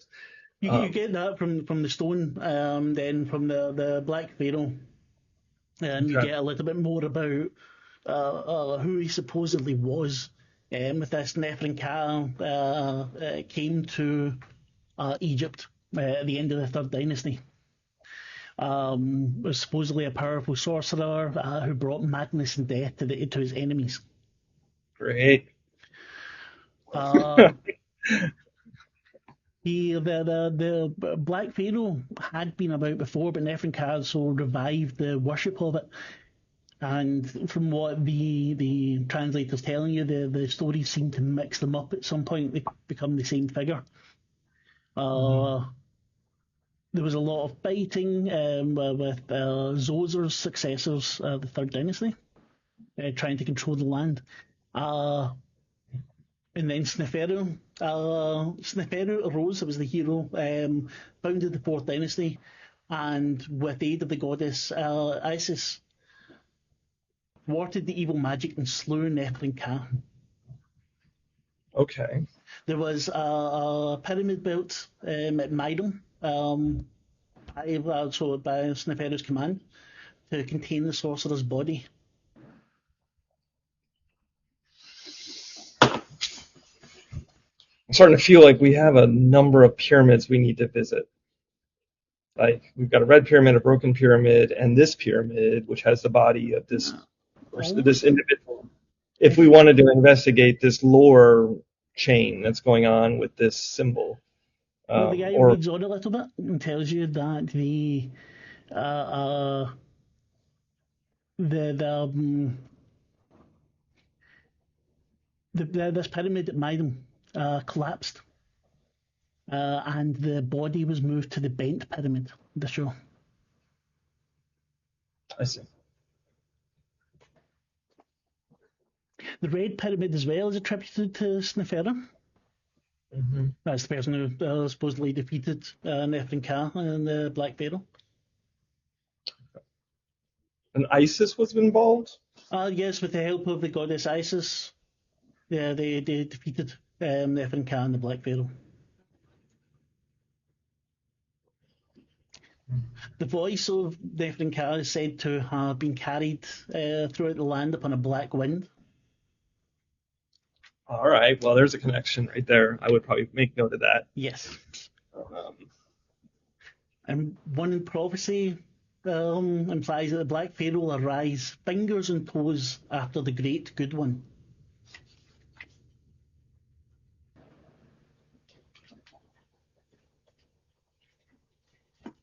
You get that from the stone, then from the Black Pharaoh, and you Okay. get a little bit more about who he supposedly was. With this Nefertari came to Egypt at the end of the Third Dynasty. Was supposedly a powerful sorcerer who brought madness and death to his enemies. Great. The Black Pharaoh had been about before, but Nefertari so revived the worship of it. And from what the translator's telling you, the stories seem to mix them up at some point. They become the same figure. There was a lot of fighting with Zozer's successors, the Third Dynasty, trying to control the land. And then Sneferu arose. It was the hero, founded the Fourth Dynasty, and with the aid of the goddess Isis, thwarted the evil magic and slew Nefertari. Okay. There was a pyramid built at Meidum, by Sneferu's command, to contain the sorcerer's body. I'm starting to feel like we have a number of pyramids we need to visit. Like we've got a red pyramid, a broken pyramid, and this pyramid, which has the body of this individual. If we wanted to investigate this lore chain that's going on with this symbol, Well, the guy reads on a little bit and tells you that this pyramid at Meidum collapsed. and the body was moved to the bent pyramid. The show. I see. The red pyramid as well is attributed to Sneferim. Mm-hmm. That's the person who supposedly defeated Nephren Ka and the Black Pharaoh. And Isis was involved? Yes, with the help of the goddess Isis, yeah, they defeated Nephren Ka and the Black Pharaoh. The voice of Nephren Ka is said to have been carried throughout the land upon a black wind. All right. Well, there's a connection right there. I would probably make note of that. Yes. Um, And one prophecy implies that the Black Pharaoh will arise fingers and toes after the Great Good One.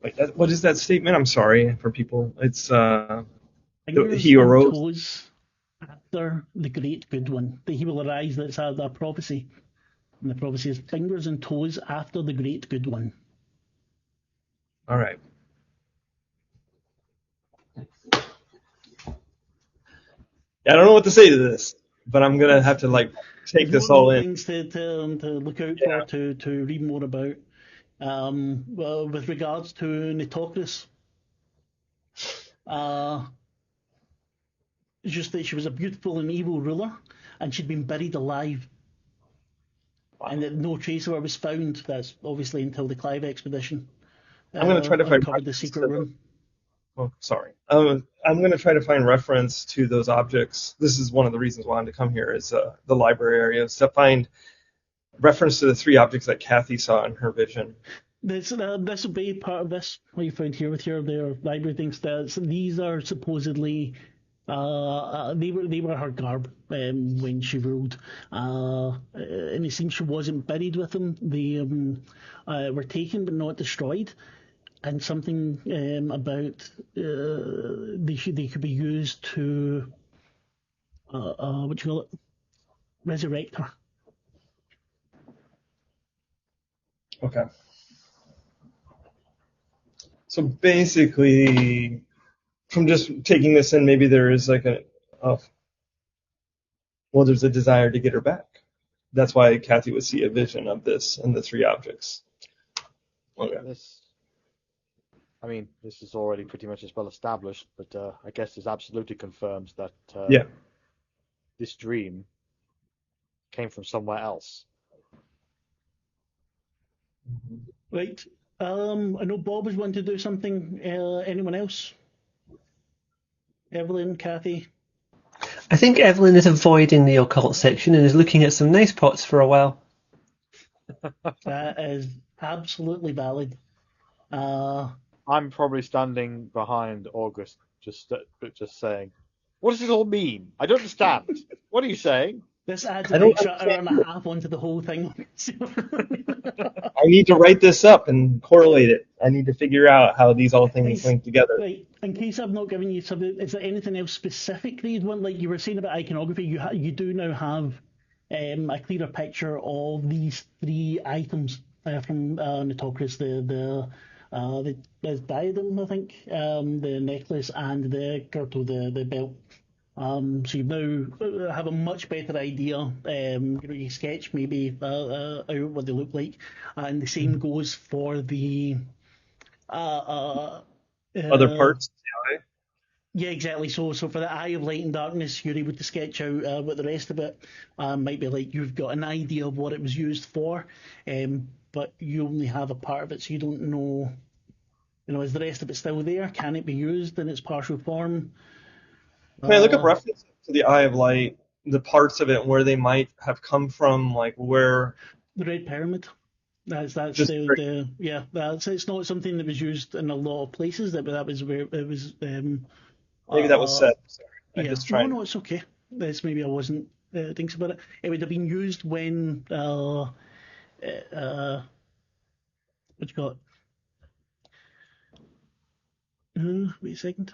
Wait, what is that statement? I'm sorry for people. It's Fingers he and arose. toes after the Great Good One. That he will arise, that's a prophecy. And the prophecy is fingers and toes after the Great Good One. All right. I don't know what to say to this, but I'm gonna have to take There's this more all in. things to look out Yeah. for, to read more about. Well, with regards to Nitocris, it's just that she was a beautiful and evil ruler, and she'd been buried alive, and that no trace of her was found. That's obviously until the Clive expedition. I'm gonna try to find uncovered the reference secret to room. Oh, sorry. I'm gonna try to find reference to those objects. This is one of the reasons why I wanted to come here is the library area to find reference to the 3 objects that Kathy saw in her vision. This will be part of this. What you found here with their library things. These are supposedly they were her garb when she ruled, and it seems she wasn't buried with them. They were taken but not destroyed, and something about they could be used to what you call it, resurrect her. Okay. So basically, from just taking this in, maybe there is there's a desire to get her back. That's why Kathy would see a vision of this and the 3 objects. Okay. This is already pretty much as well established, but I guess this absolutely confirms that Yeah. this dream came from somewhere else. Right. I know Bob was wanting to do something. Anyone else? Evelyn, Kathy? I think Evelyn is avoiding the occult section and is looking at some nice pots for a while. That is absolutely valid. I'm probably standing behind August, just saying, what does this all mean? I don't understand. What are you saying? This adds I an don't extra hour and understand a half onto the whole thing. I need to write this up and correlate it. I need to figure out how these all things link together. Right. In case I've not given you something, is there anything else specific that you'd want? Like you were saying about iconography, you do now have a clearer picture of these 3 items from Nitocris, the diadem, I think, the necklace, and the girdle, the belt. So you now have a much better idea. You sketch maybe out what they look like, and the same goes for the Other parts. yeah, exactly. So for the Eye of Light and Darkness, you're able to sketch out what the rest of it might be like. You've got an idea of what it was used for, but you only have a part of it, so you don't know. Is the rest of it still there? Can it be used in its partial form? Can I look up references to the Eye of Light, the parts of it, where they might have come from, like where? The Red Pyramid. That's Just it's not something that was used in a lot of places. That was where it was. Maybe that was said. Sorry. I'm just trying. No, it's okay. That's maybe I wasn't thinking about it. It would have been used when what do you call it? Wait a second.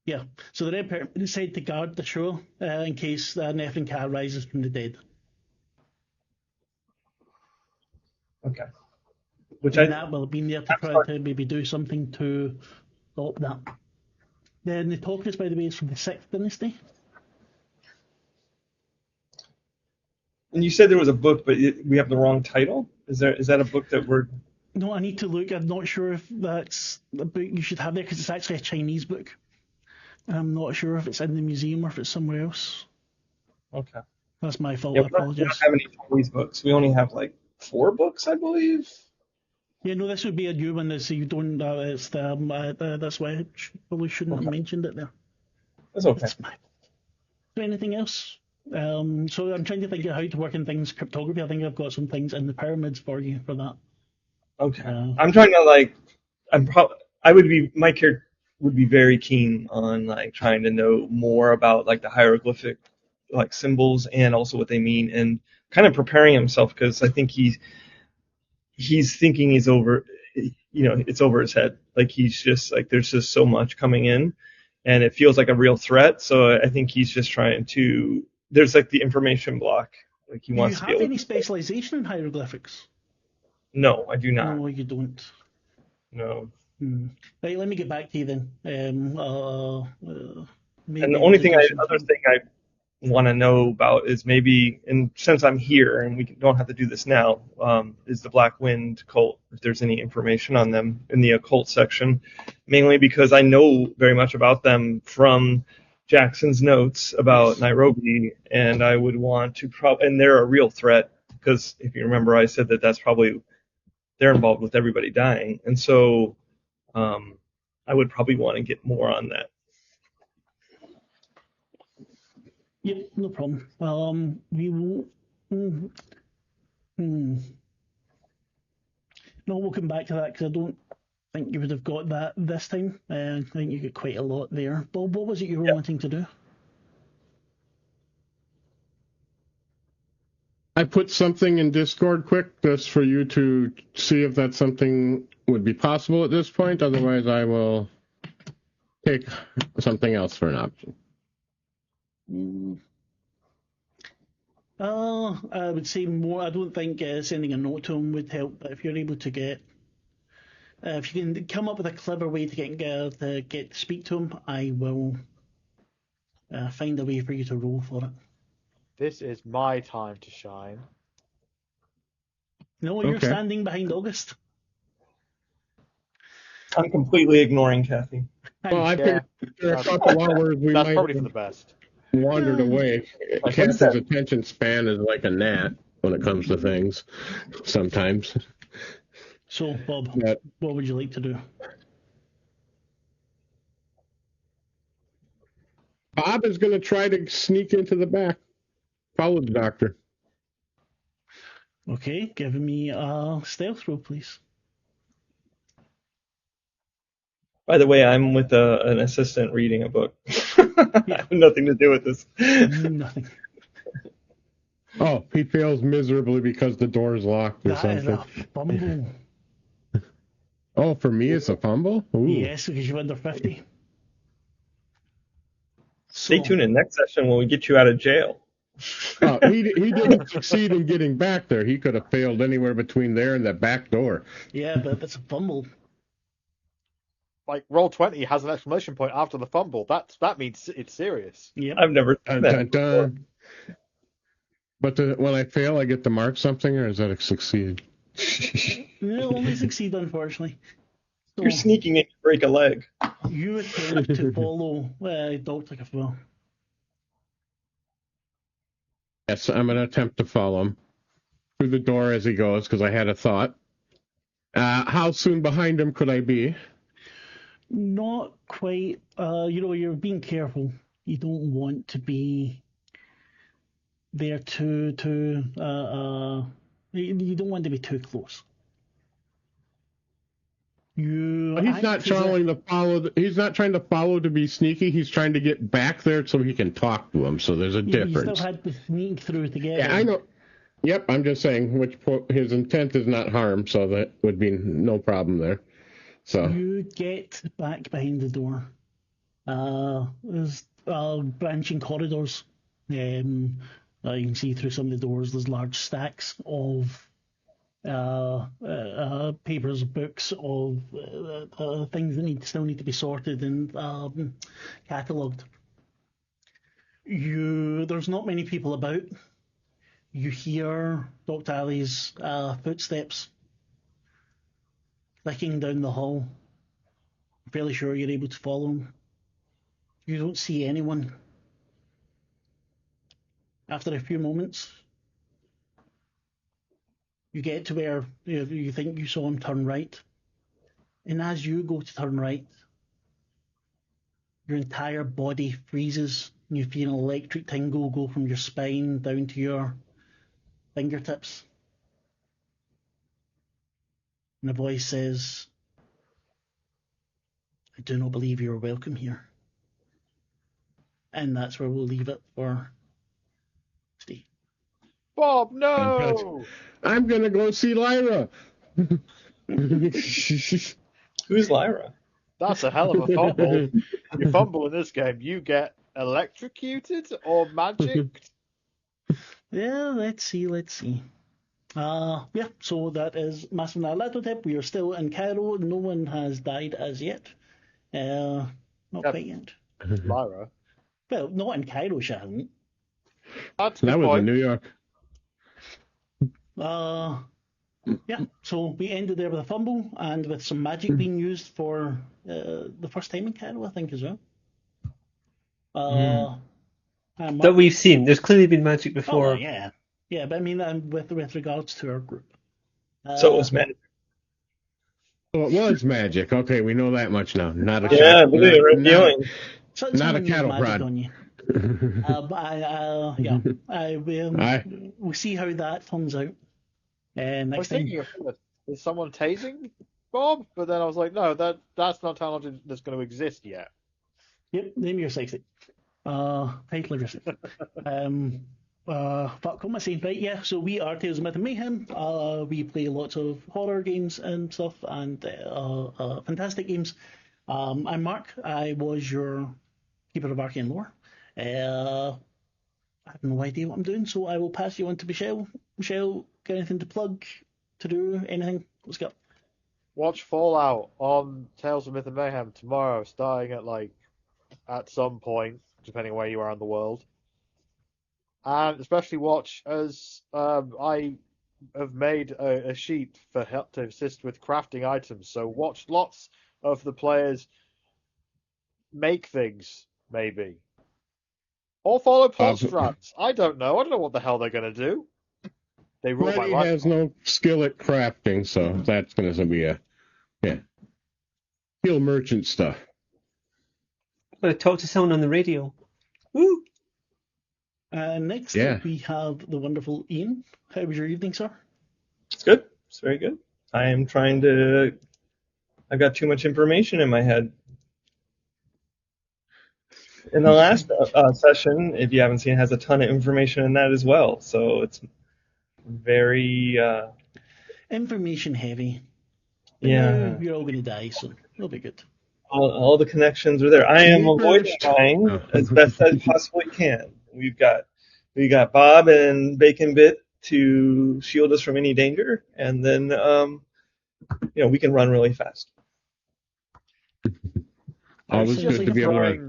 Yeah, so the Red Pyramid is said to guard the shore in case Nephren Ka rises from the dead. Okay. Which And that will have been there to I'm try sorry. to maybe do something to stop that. Then the Talkers, by the way, is from the 6th Dynasty. And you said there was a book, but we have the wrong title. Is that a book that we're? No, I need to look. I'm not sure if that's the book you should have there because it's actually a Chinese book. I'm not sure if it's in the museum or if it's somewhere else. Okay. That's my fault. Yeah, I we don't apologize. have any Chinese books. We only have like 4 books, I believe. Yeah, no, this would be a new one. So you don't. It's the, that's why I probably shouldn't have mentioned it there. That's okay. That's my. So anything else? So I'm trying to think of how to work in things cryptography. I think I've got some things in the pyramids for you for that. Okay. I'm trying to like. I would be. My character would be very keen on like trying to know more about like the hieroglyphic like symbols and also what they mean and kind of preparing himself because I think he's thinking he's over. It's over his head. Like he's just like there's just so much coming in, and it feels like a real threat. So I think he's just trying to. There's like the information block. Like he wants to be Do you have able. any specialization in hieroglyphics? No, I do not. No, you don't. No. Right, let me get back to you then. Maybe And the only to thing do other something. thing I want to know about is maybe, and since I'm here and we don't have to do this now, is the Black Wind cult, if there's any information on them in the occult section, mainly because I know very much about them from Jackson's notes about Nairobi, and I would want to and they're a real threat because if you remember, I said that's probably, they're involved with everybody dying, and so I would probably want to get more on that. Yep, no problem. We will. No, we'll come back to that because I don't think you would have got that this time. I think you got quite a lot there. Bob, what was it you were wanting to do? I put something in Discord quick just for you to see if that something would be possible at this point. Otherwise, I will take something else for an option. I would say more. I don't think sending a note to him would help, but if you're able to get, if you can come up with a clever way to get to speak to him, I will find a way for you to roll for it. This is my time to shine. No, you're Okay. standing behind August. I'm completely ignoring Kathy. Well, I Yeah. think there are a couple hours we That's might probably for have the best. wandered away. Like, Kathy's what's that? attention span is like a gnat when it comes to things sometimes. So, Bob, But what would you like to do? Bob is going to try to sneak into the back. Follow the doctor. Okay, give me a stealth roll, please. By the way, I'm with an assistant reading a book. I have nothing to do with this. Nothing. Oh, he fails miserably because the door is locked or That is something. a fumble. Oh, for me it's a fumble? Ooh. Yes, because you're under 50. Stay tuned in next session when we get you out of jail. He didn't succeed in getting back there. He could have failed anywhere between there and that back door. Yeah, but it's a fumble. Like Roll20 has an exclamation point after the fumble. That means it's serious. Yep. I've never Dun, seen that dun, before. dun. But when I fail, I get to mark something, or is that a succeed? You only succeed, unfortunately. So You're sneaking in to break a leg. you attempt to follow Dr. Cthulhu. Yes, I'm going to attempt to follow him through the door as he goes, because I had a thought. How soon behind him could I be? Not quite. You're being careful. You don't want to be there too. You don't want to be too close. He's not trying to follow. He's not trying to follow to be sneaky. He's trying to get back there so he can talk to him. So there's a You difference. still had to sneak through together. Yeah, I know. Yep, I'm just saying his intent is not harm, so that would be no problem there. So You get back behind the door. There's branching corridors. You can see through some of the doors. There's large stacks of papers, books of things that still need to be sorted and catalogued. There's not many people about. You hear Dr. Ali's footsteps clicking down the hall. I'm fairly sure you're able to follow him. You don't see anyone. After a few moments, you get to where you think you saw him turn right. And as you go to turn right, your entire body freezes. And you feel an electric tingle go from your spine down to your fingertips. And a voice says, I do not believe you are welcome here. And that's where we'll leave it for today. Bob, no! I'm gonna go see Lyra. Who's Lyra? That's a hell of a fumble. You fumble in this game, you get electrocuted or magicked. Yeah, let's see. So that is Masks of Nyarlathotep. We are still in Cairo. No one has died as yet. Not quite yet. Lyra. Well, not in Cairo, she hasn't. That's That was point. in New York. Yeah, so we ended there with a fumble and with some magic being used for the first time in Cairo, I think, as well. And That we've seen. There's clearly been magic before. Oh, yeah. Yeah, but I mean, with regards to our group. So it was magic. Oh, it was magic. Okay, we know that much now. Not a Yeah, cat, but they were reviewing. So not a someone used cattle magic prod. on you. We'll see how that turns out I was next time. thinking of, is someone tasing Bob? But then I was like, no, that's not technology that's going to exist yet. Yep, name your 60. Title of your 60. Fuck, what am I saying? Right, yeah, so we are Tales of Myth and Mayhem. We play lots of horror games and stuff, and fantastic games. I'm Mark. I was your keeper of Arcane lore. I have no idea what I'm doing, so I will pass you on to Michelle. Michelle, got anything to plug, to do, anything? Let's go. Watch Fallout on Tales of Myth and Mayhem tomorrow, starting at some point, depending on where you are in the world. And especially watch as I have made a sheet for help to assist with crafting items. So watch lots of the players make things, maybe. Or follow plot strands. I don't know. I don't know what the hell they're going to do. They rule my Freddie life. has no skill at crafting, so that's going to be skill merchant stuff. I'm going to talk to someone on the radio. Woo! Next, we have the wonderful Ian. How was your evening, sir? It's good. It's very good. I am trying to... I've got too much information in my head. In the last session, if you haven't seen, it has a ton of information in that as well. So it's very... information heavy. But yeah. now you're all going to die, so it'll be good. All the connections are there. I am avoiding dying as best as I possibly can. We got Bob and Bacon Bit to shield us from any danger, and then we can run really fast. Always good to be awake.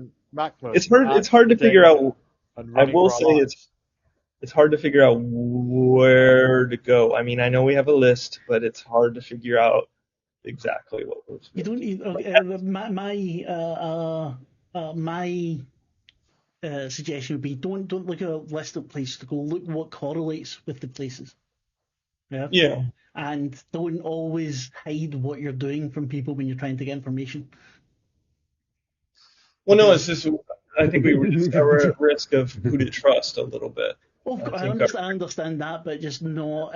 It's hard to figure out. I will say it's hard to figure out where to go. I mean, I know we have a list, but it's hard to figure out exactly what we're supposed to do. My suggestion would be don't look at a list of places to go. Look what correlates with the places. Yeah. And don't always hide what you're doing from people when you're trying to get information. Well, no, it's just I think we're at risk of who to trust a little bit. Well, I understand that, but just not.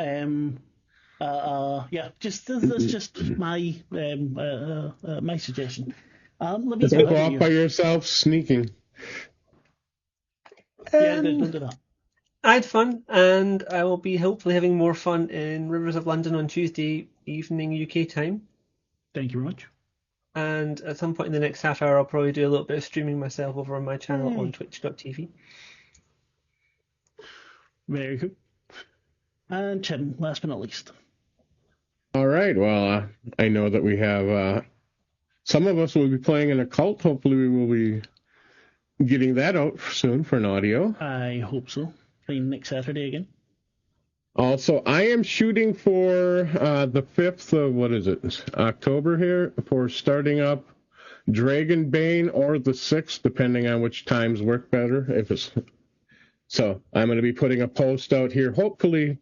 That's just my my suggestion. Let me Go off by yourself, sneaking. Yeah, don't do that. I had fun, and I will be hopefully having more fun in Rivers of London on Tuesday evening UK time. Thank you very much. And at some point in the next half hour, I'll probably do a little bit of streaming myself over on my channel on twitch.tv. Very good. And Tim, last but not least. All right. Well, I know that we have some of us will be playing an occult. Hopefully, we will be getting that out soon for an audio. I hope so. Playing next Saturday again. Also, I am shooting for the 5th of, October here, for starting up Dragonbane, or the 6th, depending on which times work better. So I'm going to be putting a post out here, hopefully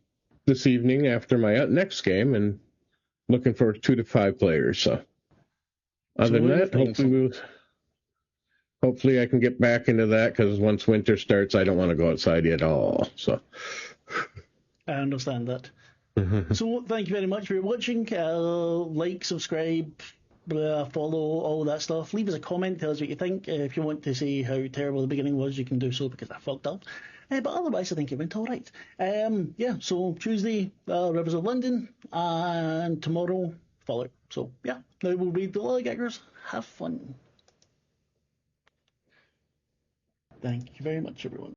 this evening after my next game, and looking for 2 to 5 players. So other than that, hopefully I can get back into that, because once winter starts, I don't want to go outside at all. So I understand that. So thank you very much for watching. Like, subscribe, follow, all that stuff. Leave us a comment, tell us what you think. If you want to say how terrible the beginning was, you can do so, because I fucked up. But otherwise, I think it went all right. So Tuesday, Rivers of London, and tomorrow, Fallout. So, yeah, now we'll read the Lollygaggers. Have fun. Thank you very much, everyone.